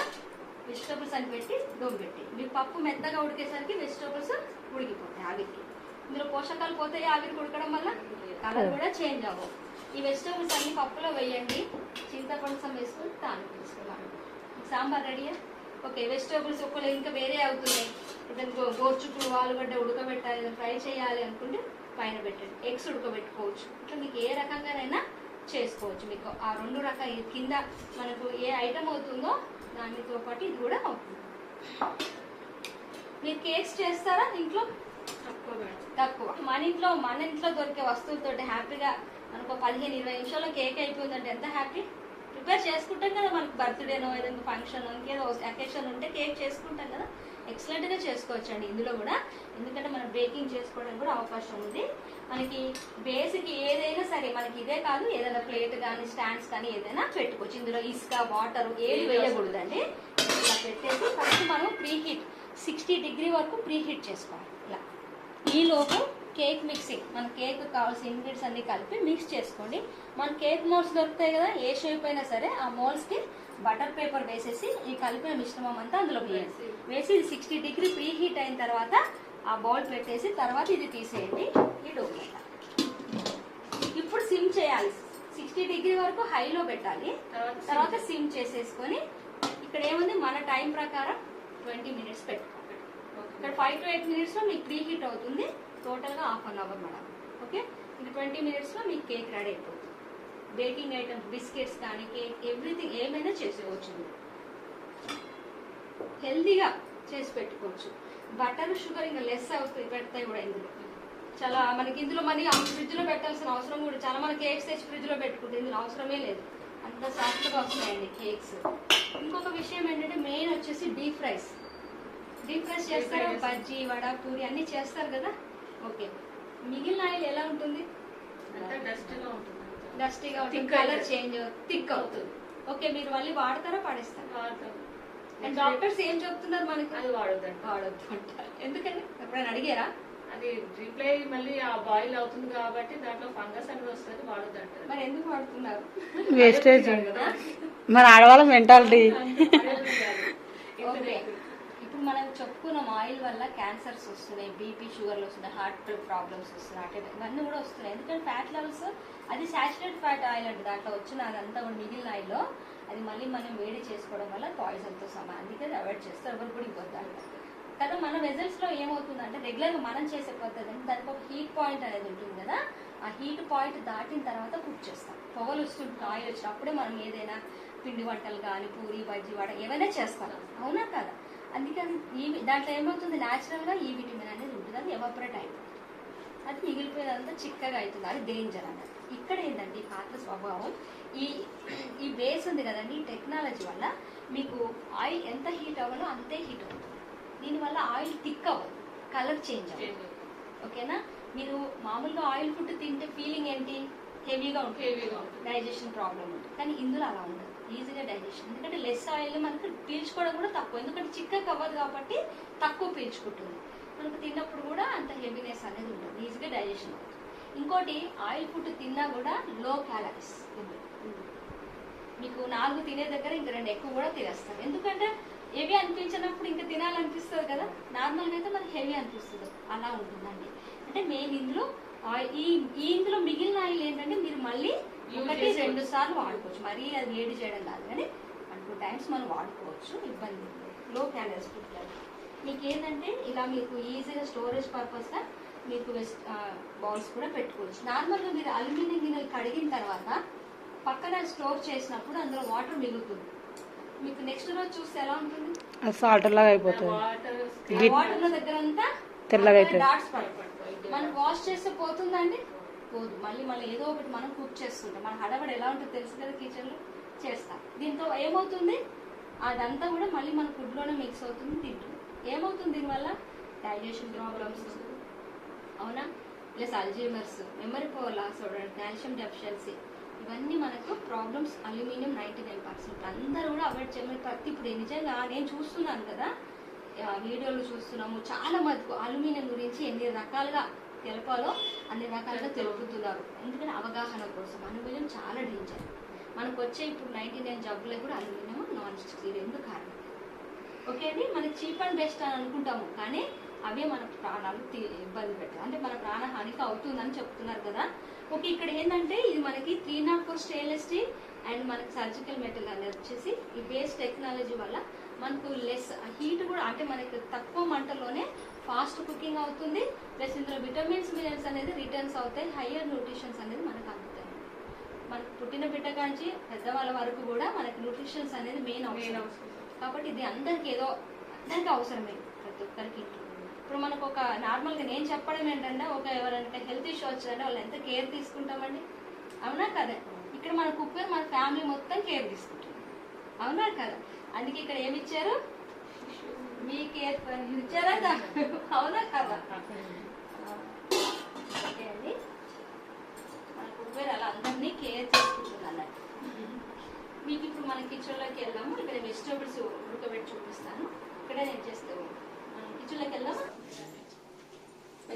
వెజిటేబుల్స్ అని పెట్టి దమ్ పెట్టి మీకు పప్పు మెత్తగా ఉడికేసరికి వెజిటేబుల్స్ ఉడికిపోతాయి ఆవిరికి. ఇందులో పోషకాలు పోతాయి ఆవిరికి ఉడకడం వల్ల, కలర్ కూడా చేంజ్ అవ్వవు. ఈ వెజిటేబుల్స్ అన్ని పప్పులో వేయండి, చింతపండు వేసుకొని తాలింపు వేసుకోవాలి. సాంబార్ రెడీయా. ఓకే, వెజిటేబుల్స్ ఒకవేళ ఇంకా వేరే అవుతున్నాయి, ఏదైనా గోర్చుకుడు ఆలుగడ్డ ఉడకబెట్టాలి, ఫ్రై చేయాలి అనుకుంటే పైన పెట్టండి. ఎగ్స్ ఉడకబెట్టుకోవచ్చు. ఇట్లా మీకు ఏ రకంగానైనా చేసుకోవచ్చు. మీకు ఆ 2 రకాల కింద మనకు ఏ ఐటమ్ అవుతుందో దానితో పాటు ఇది కూడా అవుతుంది. మీరు కేక్స్ చేస్తారా ఇంట్లో? తక్కువ. మన ఇంట్లో దొరికే వస్తువులతో హ్యాపీగా మనకు 15-20 నిమిషాల్లో కేక్ అయిపోయిందంటే ఎంత హ్యాపీ. ప్రిపేర్ చేసుకుంటాం కదా, మనకు బర్త్డేనో ఏదైనా ఫంక్షన్ ఇంకేదో అకేషన్ ఉంటే కేక్ చేసుకుంటాం కదా, ఎక్సలెంట్గా చేసుకోవచ్చు అండి ఇందులో కూడా. ఎందుకంటే మనం బేకింగ్ చేసుకోవడానికి కూడా అవకాశం ఉంది. మనకి బేసిక్ ఏదైనా సరే, మనకి ఇదే కాదు, ఏదైనా ప్లేట్ కానీ స్టాండ్స్ కానీ ఏదైనా పెట్టుకోవచ్చు. ఇందులో ఇసుక వాటర్ ఏది వేయకూడదండి. ఇలా పెట్టేసి ఫస్ట్ మనం ప్రీహీట్ 60 డిగ్రీ వరకు ప్రీహీట్ చేసుకోవాలి. ఇలా ఈలోపు కేక్ మిక్సింగ్, మన కేక్ కావాల్సిన ఇంగ్రీడియంట్స్ అన్ని కలిపి మిక్స్ చేసుకోండి. మన కేక్ మోల్డ్స్ దొరుకుతాయి కదా, ఏ షేప్ అయినా సరే, ఆ మోల్డ్స్కి బటర్ పేపర్ వేసేసి ఈ కలిపిన మిశ్రమం అంతా అందులో వేసి ఇది 60 డిగ్రీ ప్రీ హీట్ అయిన తర్వాత ఆ బౌల్ పెట్టేసి తర్వాత ఇది తీసేయండి. ఈ డో ఇప్పుడు సిమ్ చేయాలి, 60 డిగ్రీ వరకు హైలో పెట్టాలి, తర్వాత సిమ్ చేసేసుకొని ఇక్కడ ఏముంది మన టైం ప్రకారం 20 మినిట్స్ పెట్టుకోండి. ఇక్కడ 5 to 8 మినిట్స్లో మీకు ప్రీ హీట్ అవుతుంది, టోటల్గా half an hour madam. Okay, ఇది 20 మినిట్స్లో మీకు కేక్ రెడీ అయిపోతుంది. బేకింగ్ ఐటమ్స్, బిస్కెట్స్ కానీ కేక్ ఎవ్రీథింగ్ ఏమైనా చేసుకోవచ్చు, హెల్తీగా చేసి పెట్టుకోవచ్చు. బటర్ షుగర్ ఇంకా లెస్ అవుతాయి పెడతాయి కూడా ఇందులో. చాలా మనకి ఇందులో ఫ్రిడ్జ్లో పెట్టాల్సిన అవసరం కూడా, చాలా మన కేక్స్ తెచ్చి ఫ్రిడ్జ్లో పెట్టుకుంటే ఇందులో అవసరమే లేదు, అంత సాఫ్ట్గా వస్తాయండి కేక్స్. ఇంకొక విషయం ఏంటంటే మెయిన్ వచ్చేసి డీప్ ఫ్రైస్ చేస్తారు, బజ్జీ వడ పూరి అన్నీ చేస్తారు కదా. ఓకే, మిగిలిన ఆయిల్ ఎలా ఉంటుంది, డస్టీగా ఉంటుంది, కలర్ చేంజ్ థిక్ అవుతుంది. ఓకే, మీరు మళ్ళీ వాడతారా పడేస్తారా? అండ్ డాక్టర్స్ ఏం చెప్తున్నారు మనకి, అది వాడొద్దు అంటారు. ఎందుకని ఎప్పుడైనా అడిగారా? అది రిప్లై మళ్ళీ ఆ బాయిల్ అవుతుంది కాబట్టి దాంట్లో ఫంగస్ అనేది వస్తుంది, వాడొద్దు అంటారు. మరి ఎందుకు వాడుతున్నారు? వేస్టేజ్ మన ఆడవాళ్ళ మెంటాలిటీ. ఓకే, ఇప్పుడు మనం చెప్పుకున్నాం ఆయిల్ వల్ల క్యాన్సర్స్ వస్తున్నాయి, బీపీ షుగర్లు వస్తున్నాయి, హార్ట్ ప్రాబ్లమ్స్ వస్తున్నాయి, ఇవన్నీ కూడా వస్తున్నాయి. ఎందుకంటే ఫ్యాట్ లెవెల్స్, అది సాచురేటెడ్ ఫ్యాట్ ఆయిల్ అంటే దాంట్లో వచ్చిన అదంతా మిగిలిన ఆయిల్లో అది మళ్ళీ మనం వేడి చేసుకోవడం వల్ల పాయిజన్తో సమానం. అందుకే అది అవాయిడ్ చేస్తే ఎవరు కూడా ఇవ్వద్దు కదా. మన వెజల్స్లో ఏమవుతుందంటే రెగ్యులర్గా మనం చేసే పద్ధతి అంటే దానికి ఒక హీట్ పాయింట్ అనేది ఉంటుంది కదా, ఆ ఆ హీట్ పాయింట్ దాటిన తర్వాత కుక్ చేస్తాం. పొగలు వస్తుంటుంది, ఆయిల్ వచ్చినప్పుడే మనం ఏదైనా పిండి వంటలు కానీ పూరి బజ్జీ వడ ఏవైనా చేస్తాం, అవునా కదా. అందుకని దాంట్లో ఏమవుతుంది, న్యాచురల్గా ఈ విటమిన్ అనేది ఉంటుంది, అది ఎవాపరేట్ అయిపోతుంది, అది మిగిలిపోయేదంతా చిక్కగా అవుతుంది, అది డేంజర్ అన్నది. ఇక్కడ ఏంటంటే ఈ పాత్ర స్వభావం, ఈ బేస్ ఉంది కదండి, ఈ టెక్నాలజీ వల్ల మీకు ఆయిల్ ఎంత హీట్ అవ్వాలో అంతే హీట్ అవుతుంది. దీనివల్ల ఆయిల్ థిక్ అవ్వదు, కలర్ చేంజ్ అవ్వదు. ఓకేనా. మీరు మామూలుగా ఆయిల్ ఫుడ్ తింటే ఫీలింగ్ ఏంటి, హెవీగా ఉంటుంది, డైజెషన్ ప్రాబ్లం ఉంటుంది. కానీ ఇందులో అలా ఉండదు, ఈజీగా డైజెషన్. ఎందుకంటే లెస్ ఆయిల్ మనకు పీల్చుకోవడం కూడా తక్కువ, ఎందుకంటే చిక్కగా అవ్వదు కాబట్టి తక్కువ పీల్చుకుంటుంది. మనకు తిన్నప్పుడు కూడా అంత హెవీనెస్ అనేది ఉంటుంది, ఈజీగా డైజెషన్ అవుతుంది. ఇంకోటి, ఆయిల్ ఫుడ్ తిన్నా కూడా లో క్యాలరీస్. మీకు 4 తినే దగ్గర ఇంక 2 ఎక్కువ కూడా తినేస్తారు, ఎందుకంటే హెవీ అనిపించినప్పుడు ఇంకా తినాలనిపిస్తుంది కదా. నార్మల్గా అయితే మనకి హెవీ అనిపిస్తుంది, అలా ఉంటుందండి. అంటే మెయిన్ ఇందులో ఇందులో మిగిలిన ఆయిల్ ఏంటంటే మీరు మళ్ళీ 1-2 సార్లు వాడుకోవచ్చు. మరీ అది వేడి చేయడం కాదు, కానీ 1-2 టైమ్స్ మనం వాడుకోవచ్చు, ఇబ్బంది. లో క్యాలరీస్ ఫుడ్ మీకు ఏంటంటే ఇలా మీకు ఈజీగా స్టోరేజ్ పర్పస్గా మీకు బౌల్స్ కూడా పెట్టుకోవచ్చు. నార్మల్గా మీరు అల్యూమినియం గిన్నెలు కడిగిన తర్వాత పక్కన స్టోర్ చేసినప్పుడు అందులో వాటర్ మిగులుతుంది, మీకు నెక్స్ట్ రోజు చూస్తే ఎలా ఉంటుంది, సాల్ట్ లాగా అయిపోతుంది, వాటర్ దగ్గర అంతా తెల్లగా అయిపోతుంది. డాట్స్ పడిపోతుంది. మనం వాష్ చేస్తే పోతుందండి, పోదు. మళ్ళీ ఏదో ఒకటి మనం కుక్ చేస్తుంటాం, మన హడబడి ఎలా ఉంటుందో తెలుసు కదా, కిచెన్ లో చేస్తాం. దీంతో ఏమవుతుంది, అదంతా కూడా మళ్ళీ మన ఫుడ్ లోనే మిక్స్ అవుతుంది, తింటుంది. ఏమవుతుంది దీనివల్ల, డైజెషన్ ప్రాబ్లమ్స్, అవునా, plus Alzheimer's, memory power loss అవ్వడం, కాల్షియం డెఫిషియన్సీ, ఇవన్నీ మనకు ప్రాబ్లమ్స్. అల్యూమినియం 99% అందరూ కూడా అవాయిడ్ చేయమని ప్రతి, ఇప్పుడు నిజంగా నేను చూస్తున్నాను కదా, వీడియోలు చూస్తున్నాము, చాలా మటుకు అల్యూమినియం గురించి ఎన్ని రకాలుగా తెలపాలో అన్ని రకాలుగా తెలుపుతున్నారు. ఎందుకంటే అవగాహన కోసం. అల్యూమినియం చాలా డేంజర్. మనకు వచ్చే ఇప్పుడు 99 జబ్బులకు కూడా అల్యూమినియం, నాన్ స్టిక్, ఈ 2 కారణం. ఓకే అండి, మనకి చీప్ అండ్ బెస్ట్ అని అనుకుంటాము, కానీ అవే మన ప్రాణాలు ఇబ్బంది పెట్టారు, అంటే మన ప్రాణహానికి అవుతుందని చెప్తున్నారు కదా. ఓకే, ఇక్కడ ఏంటంటే ఇది మనకి 304 స్టెయిన్లెస్ స్టీల్ అండ్ మనకి సర్జికల్ మెటల్ అనేది వచ్చేసి ఈ బేస్ టెక్నాలజీ వల్ల మనకు లెస్ హీట్ కూడా, అంటే మనకి తక్కువ మంటలోనే ఫాస్ట్ కుకింగ్ అవుతుంది. ప్లస్ ఇందులో విటమిన్స్ మినరల్స్ అనేది రిటర్న్స్ అవుతాయి, హయ్యర్ న్యూట్రిషన్స్ అనేది మనకు అందుతాయి. మనకు పుట్టిన బిడ్డ కాంచి పెద్దవాళ్ళ వరకు కూడా మనకి న్యూట్రిషన్స్ అనేది మెయిన్ అవసరం. కాబట్టి ఇది అందరికి అవసరమే, ప్రతి ఒక్కరికి. ఇప్పుడు మనకు ఒక నార్మల్గా నేను చెప్పడం ఏంటంటే, ఎవరైనా హెల్త్ ఇష్యూ వచ్చిందంటే వాళ్ళు ఎంత కేర్ తీసుకుంటామండి, అవునా కదా. ఇక్కడ మన కుక్కర్ మన ఫ్యామిలీ మొత్తం కేర్ తీసుకుంటాం, అవునా కదా. అందుకే ఇక్కడ ఏమి ఇచ్చారు, మీ కేర్ ఇచ్చారా, అవునా కదా. ఓకే అండి, మన కుక్కర్ అలా అందరినీ కేర్ తీసుకుంటుంది అన్నట్టు. మీకు ఇప్పుడు మన కిచెన్లోకి వెళ్దాము. ఇక్కడ వెజిటేబుల్స్ ఉడకబెట్టి చూపిస్తాను. ఇక్కడ నేను చేస్తాను, మనం కిచెన్లోకి వెళ్దాము.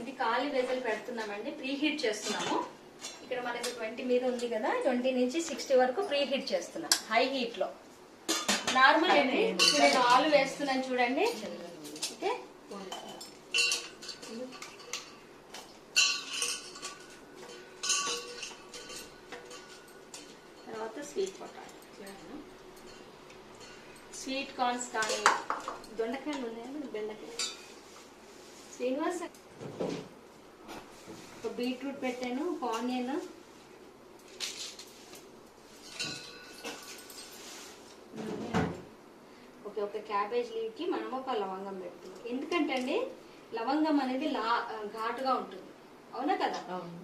ఇది ఖాళీ వెజల్ పెడుతున్నామండి, ప్రీ హీట్ చేస్తున్నాము. ఇక్కడ మనకి 20 మీద ఉంది కదా, 20 నుంచి 60 వరకు ప్రీ హీట్ చేస్తున్నాం హై హీట్ లో. నార్మల్ అండి, ఇప్పుడు నేను ఆలు వేస్తున్నాను చూడండి. ఓకే, తర్వాత స్వీట్ పొటాటో, స్వీట్ కార్న్స్ కానీ, దొండకాయలు ఉన్నాయండి, బెండకాయలు, శ్రీనివాస్ ఒక బీట్రూట్ పెట్టాను, ఒక ఆనియన్, ఒక క్యాబేజ్ లీవ్కి మనం ఒక లవంగం పెడుతున్నాం. ఎందుకంటే అండి లవంగం అనేది ఘాటుగా ఉంటుంది, అవునా కదా.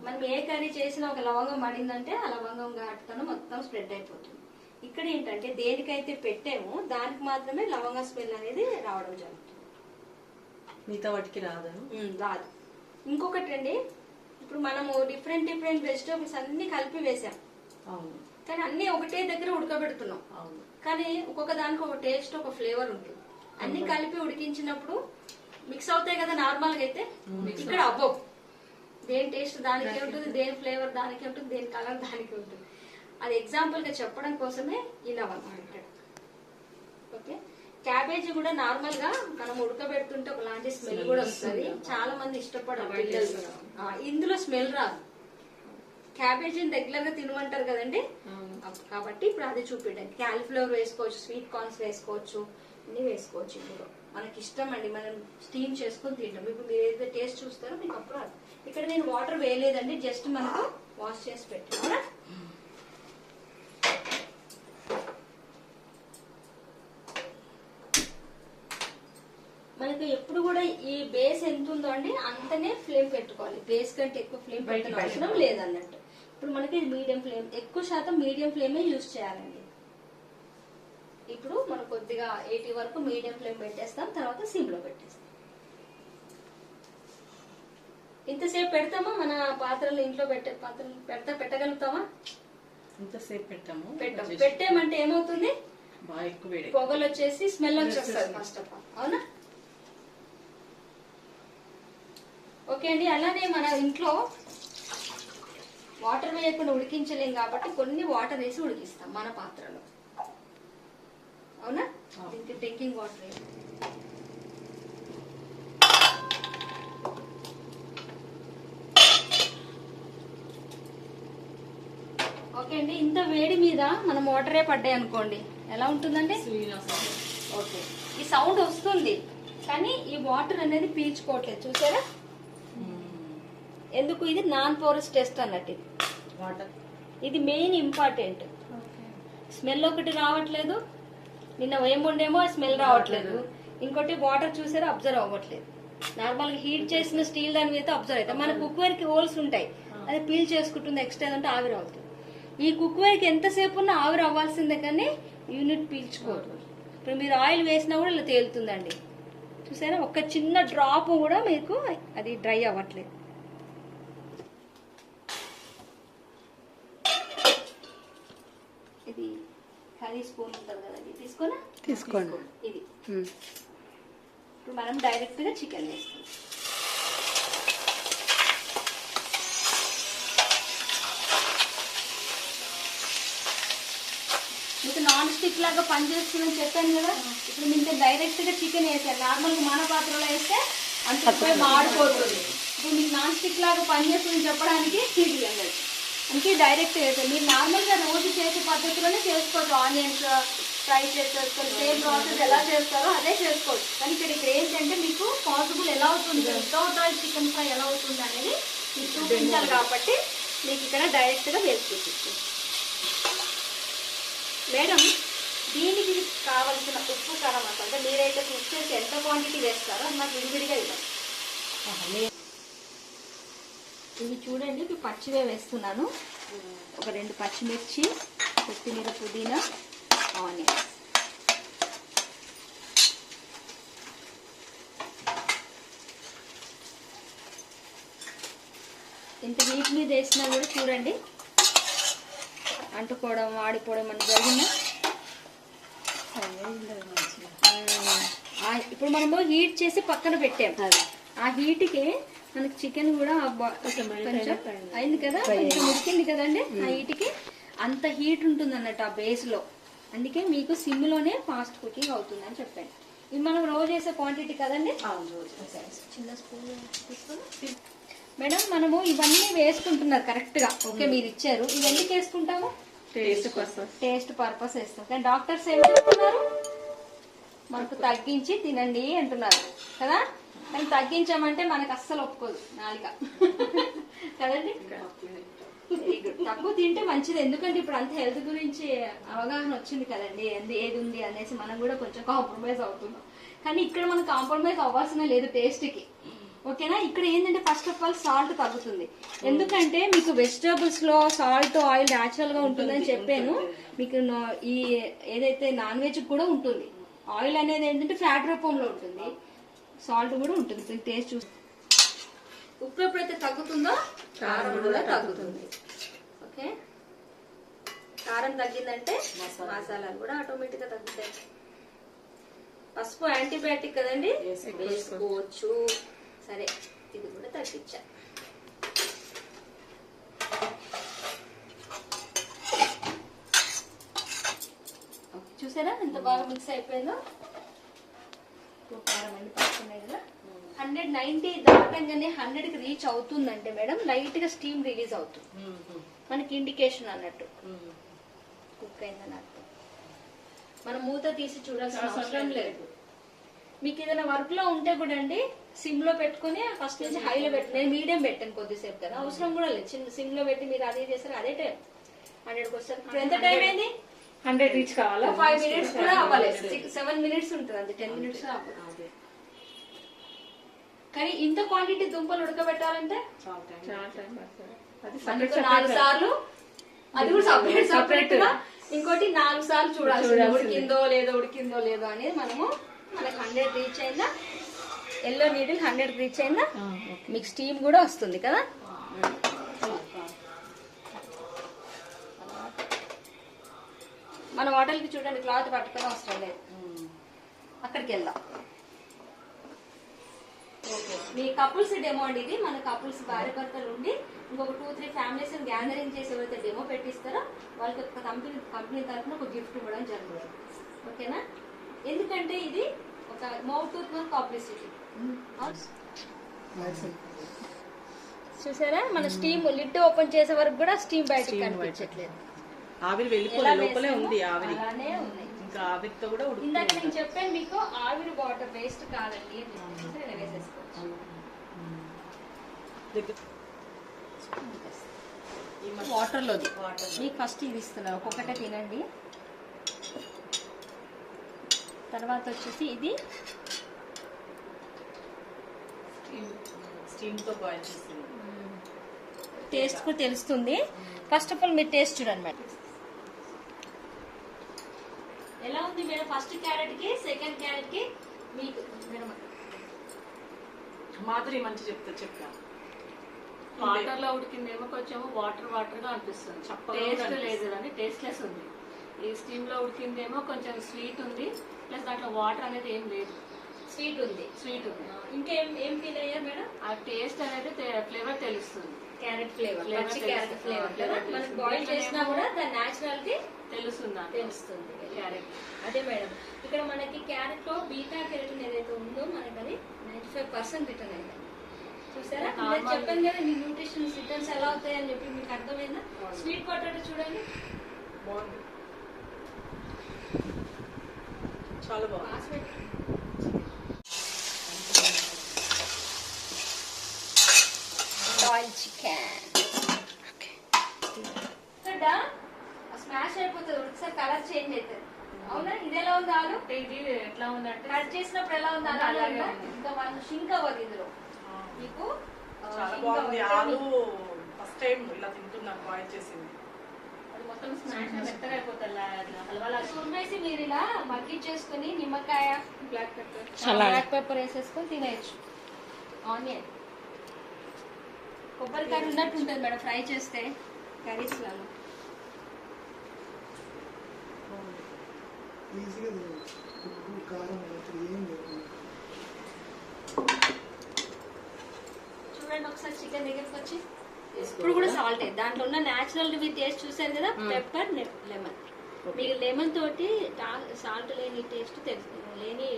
మనం ఏ కర్రీ చేసినా ఒక లవంగం పడిందంటే ఆ లవంగం ఘాటుతనం మొత్తం స్ప్రెడ్ అయిపోతుంది. ఇక్కడ ఏంటంటే దేనికైతే పెట్టామో దానికి మాత్రమే లవంగ స్మెల్ అనేది రావడం జరుగుతుంది, మిగతా వాటికి రాదు. ఇంకొకటి అండి, ఇప్పుడు మనము డిఫరెంట్ వెజిటేబుల్స్ అన్ని కలిపి వేసాం, కానీ అన్ని ఒకటే దగ్గర ఉడకబెడుతున్నాం. కానీ ఒక్కొక్క దానికి ఒక టేస్ట్, ఒక ఫ్లేవర్ ఉంటుంది. అన్ని కలిపి ఉడికించినప్పుడు మిక్స్ అవుతాయి కదా నార్మల్ గా అయితే. ఇక్కడ అబ్బో, దేని టేస్ట్ దానికే ఉంటుంది, దేని ఫ్లేవర్ దానికే ఉంటుంది, దేని కలర్ దానికే ఉంటుంది. అది ఎగ్జాంపుల్ గా చెప్పడం కోసమే ఇలా పెట్టాడు. ఓకే, క్యాబేజీ కూడా నార్మల్ గా మనం ఉడకబెడుతుంటే ఒకలాంటి స్మెల్ కూడా వస్తుంది, చాలా మంది ఇష్టపడరు పిల్లలు. ఇందులో స్మెల్ రాదు, క్యాబేజీని రెగ్యులర్ గా తినమంటారు కదండి, కాబట్టి ఇప్పుడు అది చూపించండి. క్యాలీఫ్లవర్ వేసుకోవచ్చు, స్వీట్ కార్న్స్ వేసుకోవచ్చు, అన్ని వేసుకోవచ్చు. ఇందులో మనకి ఇష్టం అండి, మనం స్టీమ్ చేసుకొని తింటాం. ఇప్పుడు మీరు ఏదైతే టేస్ట్ చూస్తారో మీకు అప్పుడు ఇక్కడ నేను వాటర్ వేయలేదండి, జస్ట్ మనకు వాష్ చేసి పెట్టాను. మనకు ఎప్పుడు కూడా ఈ బేస్ ఎంత ఉందో అండి అంతనే ఫ్లేమ్ పెట్టుకోవాలి. బేస్ కంటే ఎక్కువ ఫ్లేమ్ పెట్టిన అవసరం లేదన్నట్టు. ఇప్పుడు మనకి మీడియం ఫ్లేమ్, ఎక్కువ శాతం మీడియం ఫ్లేమే యూజ్ చేయాలండి. ఇప్పుడు మనం కొద్దిగా 80 వరకు మీడియం ఫ్లేమ్ పెట్టేస్తాం, తర్వాత సిమ్ లో పెట్టేస్తాం. ఇంతసేపు పెడతామా? మన పాత్రలు ఇంట్లో పాత్రలు పెట్టగలుగుతామా? ఇంతసేపు పెట్టాము. పెట్టామంటే ఏమవుతుంది? బాగా ఎక్కువ వేడి, పొగలు వచ్చేసి స్మెల్ వచ్చేస్తుంది ఫస్ట్ ఆఫ్ ఆల్. అవునా? ఓకే అండి. అలానే మన ఇంట్లో వాటర్ వేయకుండా ఉడికించలేం కాబట్టి కొన్ని వాటర్ వేసి ఉడికిస్తాం మన పాత్రలో. అవునా? దీనికి డ్రింకింగ్ వాటర్ వేయాలి. ఓకే అండి. ఇంత వేడి మీద మనం వాటరే పడ్డాయి అనుకోండి, ఎలా ఉంటుందండి? ఓకే, ఈ సౌండ్ వస్తుంది కానీ ఈ వాటర్ అనేది పీల్చుకోవట్లేదు. చూసారా ఎందుకు? ఇది నాన్ పోరస్ టెస్ట్ అన్నట్టు. ఇది మెయిన్ ఇంపార్టెంట్. స్మెల్ ఒకటి రావట్లేదు, నిన్న ఏం వండేమో స్మెల్ రావట్లేదు. ఇంకోటి వాటర్ చూసారా అబ్జర్వ్ అవ్వట్లేదు. నార్మల్ గా హీట్ చేసిన స్టీల్ దాని మీద అబ్జర్వ్ అవుతాయి. మన కుక్వేర్ కి హోల్స్ ఉంటాయి, అది పీల్ చేసుకుంటుంది. ఎక్స్ట్రా అంటే ఆవిరి అవుతుంది. ఈ కుక్వేర్ కి ఎంతసేపు ఉన్నా ఆవిరి అవ్వాల్సిందే కానీ యూనిట్ పీల్చుకోదు. ఇప్పుడు మీరు ఆయిల్ వేసినా కూడా ఇలా తేలుతుందండి. చూసారా, ఒక చిన్న డ్రాప్ కూడా మీకు అది డ్రై అవ్వట్లేదు. ఇది కర్రీ స్పూన్ ఉంటుంది కదండి, తీసుకోండి. ఇది ఇప్పుడు మనం డైరెక్ట్ గా చికెన్ వేస్తాం. మీకు నాన్ స్టిక్ లాగా పనిచేస్తుందని చెప్పాను కదా. ఇప్పుడు మీకు డైరెక్ట్ గా చికెన్ వేసాను. నార్మల్ గా మన పాత్రలో వేస్తే అంత మాడిపోతుంది. ఇప్పుడు మీకు నాన్ స్టిక్ లాగా పనిచేస్తుందని చెప్పడానికి ఇది అన్నట్టు. అందుకే డైరెక్ట్ వేసాను. మీరు నార్మల్ గా రోజు చేసే పద్ధతిలోనే చేసుకోవచ్చు. ఆనియన్స్ ఫ్రై చేసేసుకొని సేమ్ ప్రాసెస్ ఎలా చేస్తారో అదే చేసుకోవచ్చు. కానీ ఇక్కడ ఏంటంటే మీకు పాసిబుల్ ఎలా అవుతుంది, వితౌట్ ఆయిల్ చికెన్ ఫ్రై ఎలా అవుతుంది అనేది మీకు చూపించాలి కాబట్టి మీకు ఇక్కడ డైరెక్ట్ గా వేసి చూపిస్తుంది. మేడం, దీనికి కావలసిన ఉప్పు కారం అంటే మీరైతే కుక్ చేసి ఎంత క్వాంటిటీ వేస్తారో అది నాకు విడివిడిగా ఇవ్వండి. ఇవి చూడండి, ఇవి పచ్చివే వేస్తున్నాను. ఒక 2 పచ్చిమిర్చి, కొత్తిమీర, పుదీనా, ఆనియన్స్. ఇంత వీటి మీద వేసినా కూడా చూడండి అంటుకోవడం, ఆడిపోవడం అని జరిగిందా? ఇప్పుడు మనము హీట్ చేసి పక్కన పెట్టాం. ఆ హీట్కి మనకి చికెన్ కూడా కొంచెం అయింది కదా, కొంచెం ఉడికింది కదండి. ఆ హీట్కి అంత హీట్ ఉంటుంది అన్నట్టు ఆ బేస్ లో. అందుకే మీకు సిమ్ లోనే ఫాస్ట్ కుకింగ్ అవుతుంది అని చెప్పాను. ఇది మనం రోజు వేసే క్వాంటిటీ కదండి. చిన్న స్పూన్ తీసుకొని మేడం మనము ఇవన్నీ వేసుకుంటున్నారు కరెక్ట్ గా. ఓకే, మీరు ఇచ్చారు. ఇవి ఎందుకు వేసుకుంటాము? టేస్ట్ పర్పస్ వేస్తాం. కానీ డాక్టర్స్ ఏం చెప్తున్నారు? మనకు తగ్గించి తినండి అంటున్నారు కదా. కానీ తగ్గించామంటే మనకు అస్సలు ఒప్పుకోదు నాలుక కదండి. Very good. తక్కువ తింటే మంచిది. ఎందుకంటే ఇప్పుడు అంత హెల్త్ గురించి అవగాహన వచ్చింది కదండి, ఏది ఉంది అనేసి మనం కూడా కొంచెం కాంప్రమైజ్ అవుతున్నాం. కానీ ఇక్కడ మనం కాంప్రమైజ్ అవ్వాల్సిన లేదు టేస్ట్ కి. ఓకేనా? ఇక్కడ ఏంటంటే ఫస్ట్ ఆఫ్ ఆల్ సాల్ట్ తగ్గుతుంది. ఎందుకంటే మీకు వెజిటేబుల్స్ లో సాల్ట్, ఆయిల్ న్యాచురల్ గా ఉంటుందని చెప్పాను. మీకు ఈ ఏదైతే నాన్ వెజ్ కూడా ఉంటుంది. ఆయిల్ అనేది ఏంటంటే ఫ్యాట్ రూపంలో ఉంటుంది, సాల్ట్ కూడా ఉంటుంది. టేస్ట్ చూసి ఉప్పు ఎప్పుడైతే తగ్గుతుందో కారం కూడా తగ్గుతుంది. ఓకే, కారం తగ్గిందంటే మసాలాలు కూడా ఆటోమేటిక్ గా తగ్గుతాయి. పసుపు యాంటీబయాటిక్ కదండి, వేసుకోవచ్చు. సరే, ఇది కూడా తగ్గించా. చూసారా ఎంత బాగా మిక్స్ అయిపోయిందో. కారం అన్ని పడుతున్నాయి కదా. 190 దాటంగానే 100కి రీచ్ అవుతుందంటే మేడం లైట్ గా స్టీమ్ రిలీజ్ అవుతుంది. మనకి ఇండికేషన్ అన్నట్టు కుక్ అయిందని అర్థం. మనం మూత తీసి చూడాల్సిన అవసరం లేదు. మీకు ఏదైనా వర్క్ లో ఉంటే కూడా అండి సిమ్ లో పెట్టుకుని ఫస్ట్ నుంచి హైలో పెట్టి నేను మీడియం పెట్టాను కొద్దిసేపు కదా, అవసరం కూడా లేదు. చిన్న సిమ్ లో పెట్టి మీరు అదే చేస్తారు, అదే టైం 100కి వస్తారు. ఇప్పుడు ఎంత టైం అయింది? 100 రీచ్ కావాలా? 5 minutes కూడా అవ్వలేదు, 7 minutes ఉంటుంది అంతే, 10 minutes అవ్వదు. కానీ ఇంత క్వాంటిటీ దుంపలు ఉడకబెట్టాలంటే చాలా టైం పడుతుంది. అది అందుకు 4 సార్లు, అది కూడా సపరేట్ సపరేట్ గా, ఇంకోటి 4 సార్లు చూడాలి ఉడికిందో లేదో అనేది. మనకు 100 రీచ్ అయిందా, ఎల్లో నీడిల్ 100 రీచ్ అయిందా, మీకు స్టీమ్ కూడా వస్తుంది కదా. మన హోటల్కి చూడండి క్లాత్ పట్టుకొని అవసరం లేదు, అక్కడికి వెళ్దాం. మీ కపుల్స్ డెమో అండి ఇది. మన కపుల్స్ భార్య భర్తలు ఉండి ఇంకొక 2-3 ఫ్యామిలీస్ గ్యాదరింగ్ చేసి ఎవరైతే డెమో పెట్టిస్తారో వాళ్ళకి ఒక కంపెనీ తరఫున ఒక గిఫ్ట్ ఇవ్వడం జరుగుతుంది. ఓకేనా? ఎందుకంటే ఇది ఒక మౌత్ టు మౌత్ పబ్లిసిటీ. చూసారా, మన స్టీమ్ లిడ్ ఓపెన్ చేసే వరకు కూడా స్టీమ్ బయటకు కనిపించట్లేదు, ఆవిరి వెళ్ళిపోలే, లోపలే ఉంది ఆవిరి. అలానే ఉన్నాయి. ఇంకా ఆవిరితో కూడా ఇందాక నేను చెప్పాను మీకు ఆవిరి వాటర్ వేస్ట్ కాదండి, ఇలా వేసేసుకోవచ్చు. వాటర్ లోది మీకు ఫస్ట్ ఇది ఇస్తున్నారు, ఒక్కొక్కటే తినండి. తర్వాత వచ్చేసి ఇది స్టీమ్ తో బాయిల్ చేస్తుంది. టేస్ట్ కూడా తెలుస్తుంది. ఫస్ట్ ఆఫ్ ఆల్ మీరు టేస్ట్ చూడండి మేడం, ఎలా ఉంది మేడం? ఫస్ట్ క్యారెట్ కి సెకండ్ క్యారెట్ కి మీకు మేడం మాధురి మంచి చెప్పా. వాటర్ లో ఉడికిందేమో కొంచెం వాటర్ గా అనిపిస్తుంది, టేస్ట్ లేదు కానీ టేస్ట్లెస్ ఉంది. ఈ స్టీమ్ లో ఉడికిందేమో కొంచెం స్వీట్ ఉంది, ప్లస్ దాంట్లో వాటర్ అనేది ఏం లేదు, స్వీట్ ఉంది. ఇంకేం ఫీల్ అయ్యారు మేడం? ఆ టేస్ట్ అనేది ఫ్లేవర్ తెలుస్తుంది. క్యారెట్ ఫ్లేవర్, పచ్చి క్యారెట్ ఫ్లేవర్ కదా, మనకి బాయిల్ చేసినా కూడా దాని న్యాచురాలిటీ తెలుస్తుంది క్యారెట్. అదే మేడం, ఇక్కడ మనకి క్యారెట్ లో బీటా కెరటిన్ ఏదైతే ఉందో మనకి అది 95% రిటర్న్ అయింది. చూసారా, నేను చెప్పాను కదా మీ న్యూట్రిషన్ రిటర్న్స్ ఎలా అవుతాయి అని చెప్పి, మీకు అర్థమైందా? స్వీట్ పొటాటో చూడండి, బాగుంది, చాలా బాగుంది. బాయిల్ చికెన్ స్మాష్ అయిపోతుంది, ఒకసారి కలర్ చేంజ్ అవుతుంది. అవునా? ఇది ఎలా ఉంది ఆలు? ఇది ఎట్లా ఉందంటే కట్ చేసినప్పుడు ఎలా ఉంది ఆలు? ఇంకా మనం షింక్ అవ్వదు ఇందులో మీకు. చాలా బాగుంది ఆలు. ఫస్ట్ టైం ఇలా తింటున్నాను బాయిల్ చేసింది. అది మొత్తం స్మాష్ మెత్తగా అయిపోతుంది, హల్వాలా తురిమేసి మీరు ఇలా మగ్గిచ్చేసుకుని నిమ్మకాయ, బ్లాక్ పెప్పర్, బ్లాక్ పెప్పర్ వేసేసుకొని తినేయచ్చు. ఆనియన్, కొబ్బరికాయ ఉన్నట్టు ఉంటుంది మేడం ఫ్రై చేస్తే కర్రీస్ లలో. చూడండి ఒకసారి చికెన్ దగ్గరకు వచ్చి, ఇప్పుడు కూడా సాల్ట్ దాంట్లో ఉన్న న్యాచురల్ మీరు టేస్ట్ చూసారు కదా, పెప్పర్ లెమన్. మీకు లెమన్ తోటి సాల్ట్ లేని టేస్ట్ లేని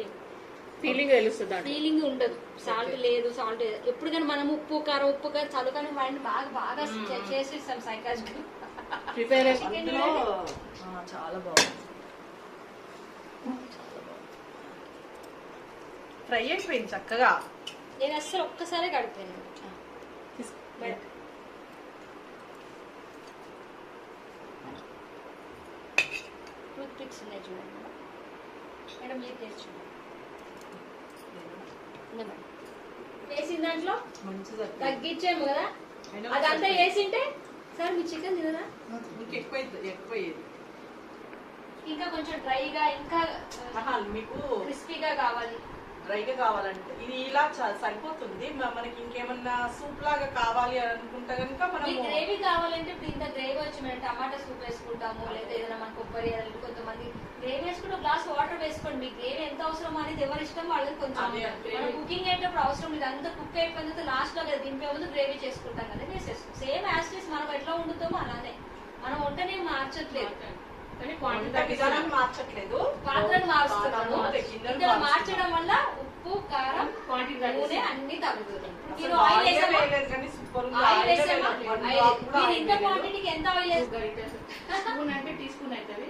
ఫీలింగ్ తెలుస్తుంది, ఫీలింగ్ ఉండదు. సాల్ట్ లేదు, సాల్ట్ ఎప్పుడు కానీ మనం ఉప్పు కారం చదువుకొని మైండ్ బాగా చేసి ఇస్తాం సైకాలజికల్ ప్రిపరేషన్. చాలా బాగుంది, ఫ్రై అయిపోయింది చక్కగా. నేను అసలు ఒక్కసారి గడిపాను. టూత్ పిక్స్ ఉన్నాయి చూడండి మేడం, మీరు టేస్ట్ చూడండి. వేసిన దాంట్లో తగ్గించాము కదా, అదంతా వేసింటే సార్ మీ చికెన్ తినరా? ఇంకా కొంచెం డ్రైగా, ఇంకా మీకు క్రిస్పీగా కావాలి. డ్రైగా కావాలంటే ఇది ఇలా సరిపోతుంది. మనకి ఇంకేమన్నా సూప్ లాగా కావాలి అని అనుకుంటే కనుక మనం గ్రేవీ కావాలంటే ఇప్పుడు ఇంత గ్రేవీ వచ్చి మనం టమాటా సూప్ వేసుకుంటాము, లేదా ఏదైనా మన కొబ్బరి, కొంతమంది గ్రేవీ వేసుకుంటే గ్లాస్ వాటర్ వేసుకోండి. మీకు గ్రేవీ ఎంత అవసరం అనేది ఎవరి ఇష్టం వాళ్ళకి. కొంచెం కుకింగ్ అయ్యేటప్పుడు అవసరం లేదు, అంతా కుక్ అయిపోయిన తర్వాత లాస్ట్ లో కదా దింపే ముందు గ్రేవీ చేసుకుంటాం కదా, వేసేస్తాం. సేమ్ యాజ్ మనం ఎట్లా వండుతామో అలానే, మనం వంటనే మార్చట్లేదు, మార్చట్లేదు, పాత్రను మారుస్తున్నాము. ఇందులో మార్చడం వల్ల ఉప్పు, కారం, నూనె అన్ని తగ్గుతుంది. మీరు ఆయిల్ వేసామా? ఆయిల్ వేసామా? మీరు ఇంత క్వాంటిటీకి ఎంత ఆయిల్ వేస్తారు? అంటే టీ స్పూన్ అవుతుంది,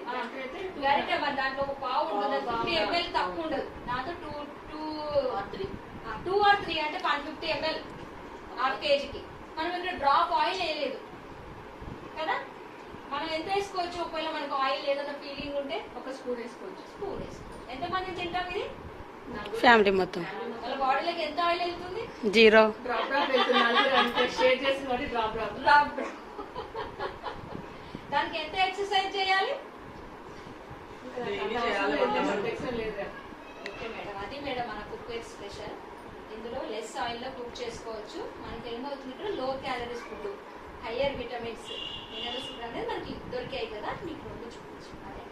గరిటె దాంట్లో ఒక పావు ఉంటుంది, 50 ml తక్కువ ఉండదు. దాంతో 2 or 3 2 or 3 అంటే 150 ml హాఫ్ కేజీకి. మనం ఇక్కడ డ్రాప్ ఆయిల్ వేయలేదు కదా. మనం ఎంత వేసుకోవచ్చు ఒకవేళ మనకు ఆయిల్ ఏదైనా ఫీలింగ్ ఉంటే? ఒక స్పూన్ వేసుకోవచ్చు. స్పూన్ వేసుకోవచ్చు. ఎంతమంది తింటాం ఇది? ఫ్యామిలీ మొత్తం. వాళ్ళ బాడీలోకి ఎంత ఆయిల్ వెళ్తుంది? 0. డ్రాప్ డ్రాప్ వెళ్తుంది. షేర్ చేసి కాబట్టి డ్రాప్ డ్రాప్. డ్రాప్ దానికి ఎంత ఎక్సర్సైజ్ చేయాలి? లేదు. ఓకే మేడం, అది మేడం మన కుక్ వేర్ స్పెషల్. ఇందులో లెస్ ఆయిల్ లో కుక్ చేసుకోవచ్చు. మనకి ఏమవుతుంది, ఇక్కడ లో calories food, higher vitamins, minerals అనేది మనకి దొరికాయి కదా. మీకు రెండు చూపించు. అదే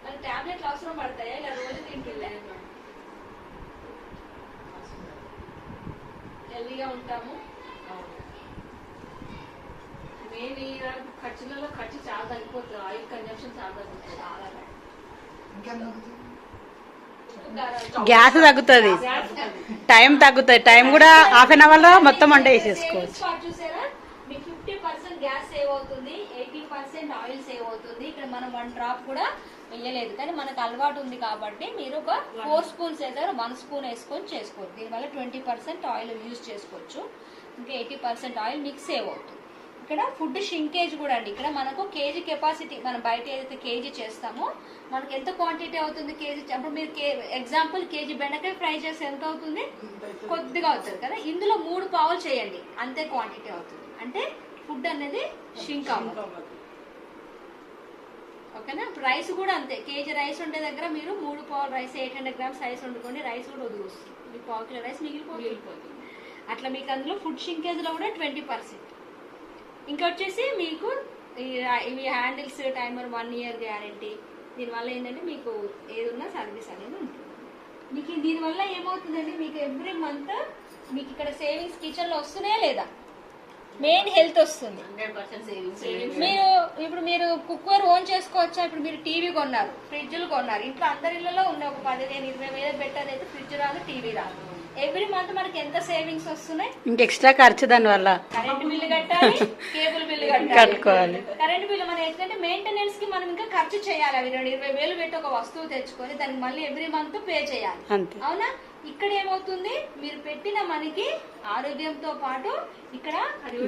మరి టాబ్లెట్లు అవసరం పడతాయా ఇలా రోజు తింటుంటే? హెల్దీగా ఉంటాము. మెయిన్ ఈ ఖర్చులలో ఖర్చు చాలా తగ్గిపోతుంది. ఆయిల్ కన్జంప్షన్ చాలా తగ్గుతుంది. చాలా గ్యాస్ తగ్గుతుంది, టైం తగ్గుతుంది. టైం కూడా హాఫ్ అన్ అవర్ లో మొత్తం వంట వేసేసుకోవచ్చు. చూసారా, మీకు 50% గ్యాస్ సేవ్ అవుతుంది, 80% ఆయిల్ సేవ్ అవుతుంది. ఇక్కడ మనం 1 డ్రాప్ కూడా వేయలేదు, కానీ మనకు అలవాటు ఉంది కాబట్టి మీరు ఒక 4 స్పూన్స్ వేసారు, 1 స్పూన్ వేసుకొని చేసుకోవచ్చు. దీనివల్ల 20% ఆయిల్ యూజ్ చేసుకోవచ్చు. ఇంకా 80% ఆయిల్ మీకు సేవ్ అవుతుంది. ఇక్కడ ఫుడ్ షింకేజ్ కూడా అండి. ఇక్కడ మనకు కేజీ కెపాసిటీ, మనం బయట ఏదైతే కేజీ చేస్తామో మనకి ఎంత క్వాంటిటీ అవుతుంది కేజీ. అప్పుడు మీరు ఎగ్జాంపుల్ కేజీ బెండకాయ ఫ్రై చేస్తే ఎంత అవుతుంది? కొద్దిగా అవుతుంది కదా. ఇందులో 3 పావులు చేయండి, అంతే క్వాంటిటీ అవుతుంది. అంటే ఫుడ్ అనేది షింక్ అవ్వదు. ఓకేనా. ఇప్పుడు రైస్ కూడా అంతే. కేజీ రైస్ ఉండే దగ్గర మీరు 3 పావులు రైస్, 800 గ్రామ్స్ రైస్ వండుకోండి. రైస్ కూడా వదిలిస్తుంది, మీకు 1 కిలో రైస్ మిగిలిపోతుంది. అట్లా మీకు అందులో ఫుడ్ షింకేజ్ లో కూడా 20%. ఇంకా వచ్చేసి మీకు ఇవి హ్యాండిల్స్, టైమర్ 1 year గ్యారంటీ. దీనివల్ల ఏంటంటే మీకు ఏదున్నా సర్వీస్ అనేది ఉంటుంది. మీకు దీనివల్ల ఏమవుతుందండి, మీకు ఎవ్రీ మంత్ మీకు ఇక్కడ సేవింగ్స్ కిచెన్ లో వస్తున్నాయా లేదా? మెయిన్ హెల్త్ వస్తుంది. 100% సేవింగ్స్. మీరు ఇప్పుడు మీరు కుక్కర్ ఓన్ చేసుకోవచ్చా? ఇప్పుడు మీరు టీవీ కొన్నారు, ఫ్రిడ్జ్లు కొన్నారు. ఇంట్లో అందరి ఇళ్లలో ఉన్న ఒక 15,000-20,000 బెటర్ అయితే ఫ్రిడ్జ్ రాదు, టీవీ రాదు. ఎవ్రీ మంత్ మనకి ఎంత సేవింగ్స్ వస్తున్నాయి? ఇంక ఎక్స్ట్రా ఖర్చు దాని వల్ల. కరెంట్ బిల్లు కట్టాలి, కేబుల్ బిల్లు కట్టుకోవాలి. కరెంట్ బిల్లు మనం ఏంటంటే మెయింటెనెన్స్ కి మనం ఇంకా ఖర్చు చేయాలి. అవి 20,000 పెట్టి ఒక వస్తువు తెచ్చుకొని దానికి మళ్ళీ ఎవ్రీ మంత్ పే చేయాలి. అవునా. ఇక్కడ ఏమవుతుంది, మీరు పెట్టిన మనకి ఆరోగ్యంతో పాటు ఇక్కడ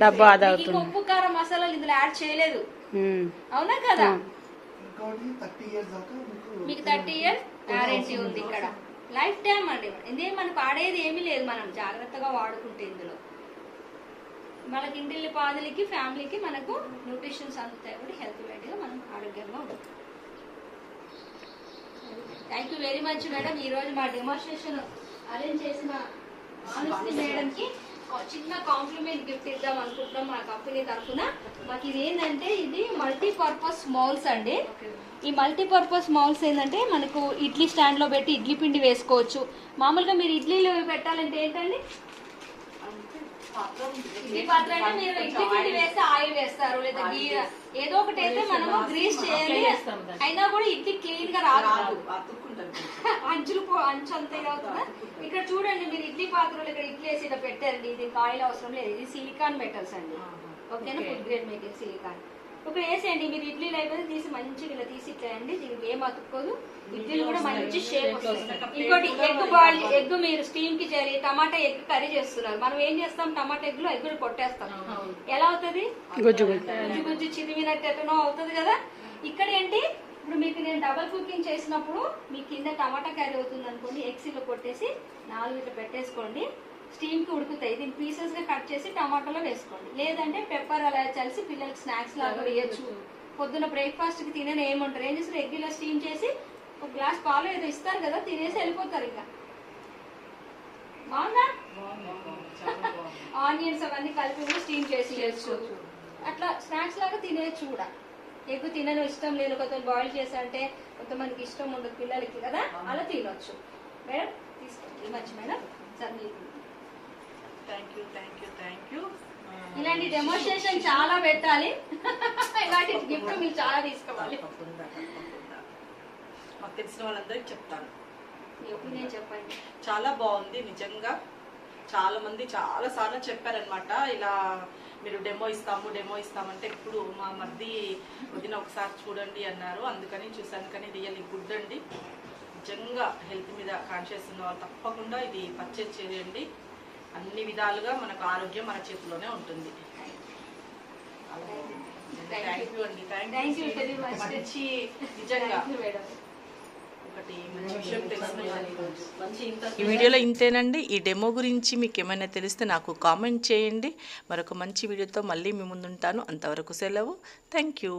డబ్బు ఆదా అవుతుంది. ఉప్పు కారం మసాలాలు ఇందులో యాడ్ చేయలేదు. అవునా కదా. మీకు 30 years గ్యారెంటీ ఉంది. ఇక్కడ లైఫ్ టైం అండి. ఇదే మనకు ఆడేది ఏమీ లేదు, మనం జాగ్రత్తగా వాడుకుంటే. ఇందులో మనకి ఇంటిల్లి పాదులకి, ఫ్యామిలీకి మనకు న్యూట్రిషన్స్ అందుతాయి కూడా, హెల్త్ వైడ్గా మనం ఆరోగ్యంగా ఉంటాం. Thank you very much madam. ఈ రోజు మా డెమోన్స్ట్రేషన్ అరేంజ్ చేసిన మేడం కి చిన్న కాంప్లిమెంట్ గిఫ్ట్ ఇద్దాం అనుకుంటున్నాం మా కంపెనీ తరఫున. మాకు ఇది ఏంటంటే, ఇది మల్టీపర్పస్ మౌల్స్ అండి. ఈ మల్టీపర్పస్ మౌల్స్ ఏంటంటే మనకు ఇడ్లీ స్టాండ్ లో పెట్టి ఇడ్లీ పిండి వేసుకోవచ్చు. మామూలుగా మీరు ఇడ్లీలు పెట్టాలంటే ఏంటండి, ఇడ్లీ పాత్ర అంటే మీరు ఇడ్లీ పిండి వేస్తే ఆయిల్ వేస్తారు, లేదా గీ ఏదో ఒకటి అయితే మనము గ్రీస్ చేయాలి. అయినా కూడా ఇడ్లీ క్లీన్ గా రాదు, అంచు అంతే అవుతుందా. ఇక్కడ చూడండి, మీరు ఇడ్లీ పాత్రలో ఇక్కడ ఇడ్లీ వేసి ఇలా పెట్టారండి. దీనికి ఆయిల్ అవసరం లేదు, ఇది సిలికాన్ మెటల్స్ అండి. ఓకేనా, ఫుడ్ గ్రేడ్ మెటీరియల్ సిలికాన్. ఇప్పుడు వేసేయండి, మీరు ఇడ్లీలు అయిపోతే తీసి మంచిగా ఇలా తీసి ఇట్లేయండి. దీనికి ఏం అతుక్కోదు, ఇడ్లీలు కూడా మంచి షేప్ వస్తాయి. ఇంకోటి ఎగ్ మీరు స్టీమ్ కి చేయాలి. టమాటా ఎగ్ కర్రీ చేస్తున్నారు, మనం ఏం చేస్తాం, టమాటా ఎగ్గులు ఎగ్గులు కొట్టేస్తాం. ఎలా అవుతుంది, గుజ్జు గుజ్జు చిదిమినట్టు ఎట్టనో అవుతుంది కదా. ఇక్కడ ఏంటి, ఇప్పుడు మీకు నేను డబల్ కుకింగ్ చేసినప్పుడు మీ కింద టమాటా కర్రీ అవుతుంది అనుకోండి, ఎగ్స్లో కొట్టేసి 4 ఇట్లా పెట్టేసుకోండి, స్టీమ్ కి ఉడుకుతాయి. దీన్ని పీసెస్ గా కట్ చేసి టమాటాలో వేసుకోండి. లేదంటే పెప్పర్ అలా చల్సి పిల్లలకి స్నాక్స్ లాగా వేయచ్చు. పొద్దున్న బ్రేక్ఫాస్ట్ కి తినే ఏమంటారు, ఏం చేస్తారు, ఎగ్ ఇలా స్టీమ్ చేసి ఒక గ్లాస్ పాలు ఏదో ఇస్తారు కదా, తినేసి వెళ్ళిపోతారు. ఇంకా బాగుందా, ఆనియన్స్ అవన్నీ కలిపి స్టీమ్ చేసి చేసుకోవచ్చు. అట్లా స్నాక్స్ లాగా తినేయచ్చు కూడా. ఎగ్ తినను ఇష్టం లేదు, కొంతమంది బాయిల్ చేసంటే కొంతమందికి ఇష్టం ఉండదు పిల్లలకి కదా, అలా తినొచ్చు. మేడం తీసుకోండి, మంచి మేడం. సార్ మీకు థ్యాంక్ యూ. ఇలాంటి డెమోన్స్ట్రేషన్ చాలా పెట్టాలి. ఇలాంటి గిఫ్ట్ మీరు చాలా తీసుకోవాలి. మాకు తెలిసిన వాళ్ళందరికీ చెప్తాను. మీ ఒపీనియన్ చెప్పండి. చాలా బాగుంది నిజంగా. చాలా మంది చాలా సార్లు చెప్పారనమాట, ఇలా మీరు డెమో ఇస్తామంటే ఇప్పుడు మా మధ్య వదిన ఒకసారి చూడండి అన్నారు, అందుకని చూసాను. కానీ రియల్లీ గుడ్ అండి, నిజంగా హెల్త్ మీద కాన్షియస్ ఉన్న వాళ్ళు తప్పకుండా ఇది పర్చేజ్ చేయండి. అన్ని విధాలుగా మనకు ఆరోగ్యం మన చేతిలోనే ఉంటుంది. థ్యాంక్ యూ అండి. Thank you very much. మంచి నిజంగా మేడం ఒకటి మంచి విషయం తెలుసుకున్నాను ఈరోజు. మంచి ఈ వీడియోలో ఇంతేనండి. ఈ డెమో గురించి మీకు ఏమైనా తెలిస్తే నాకు కామెంట్ చేయండి. మరొక మంచి వీడియోతో మళ్ళీ మీ ముందుంటాను. అంతవరకు సెలవు. Thank you.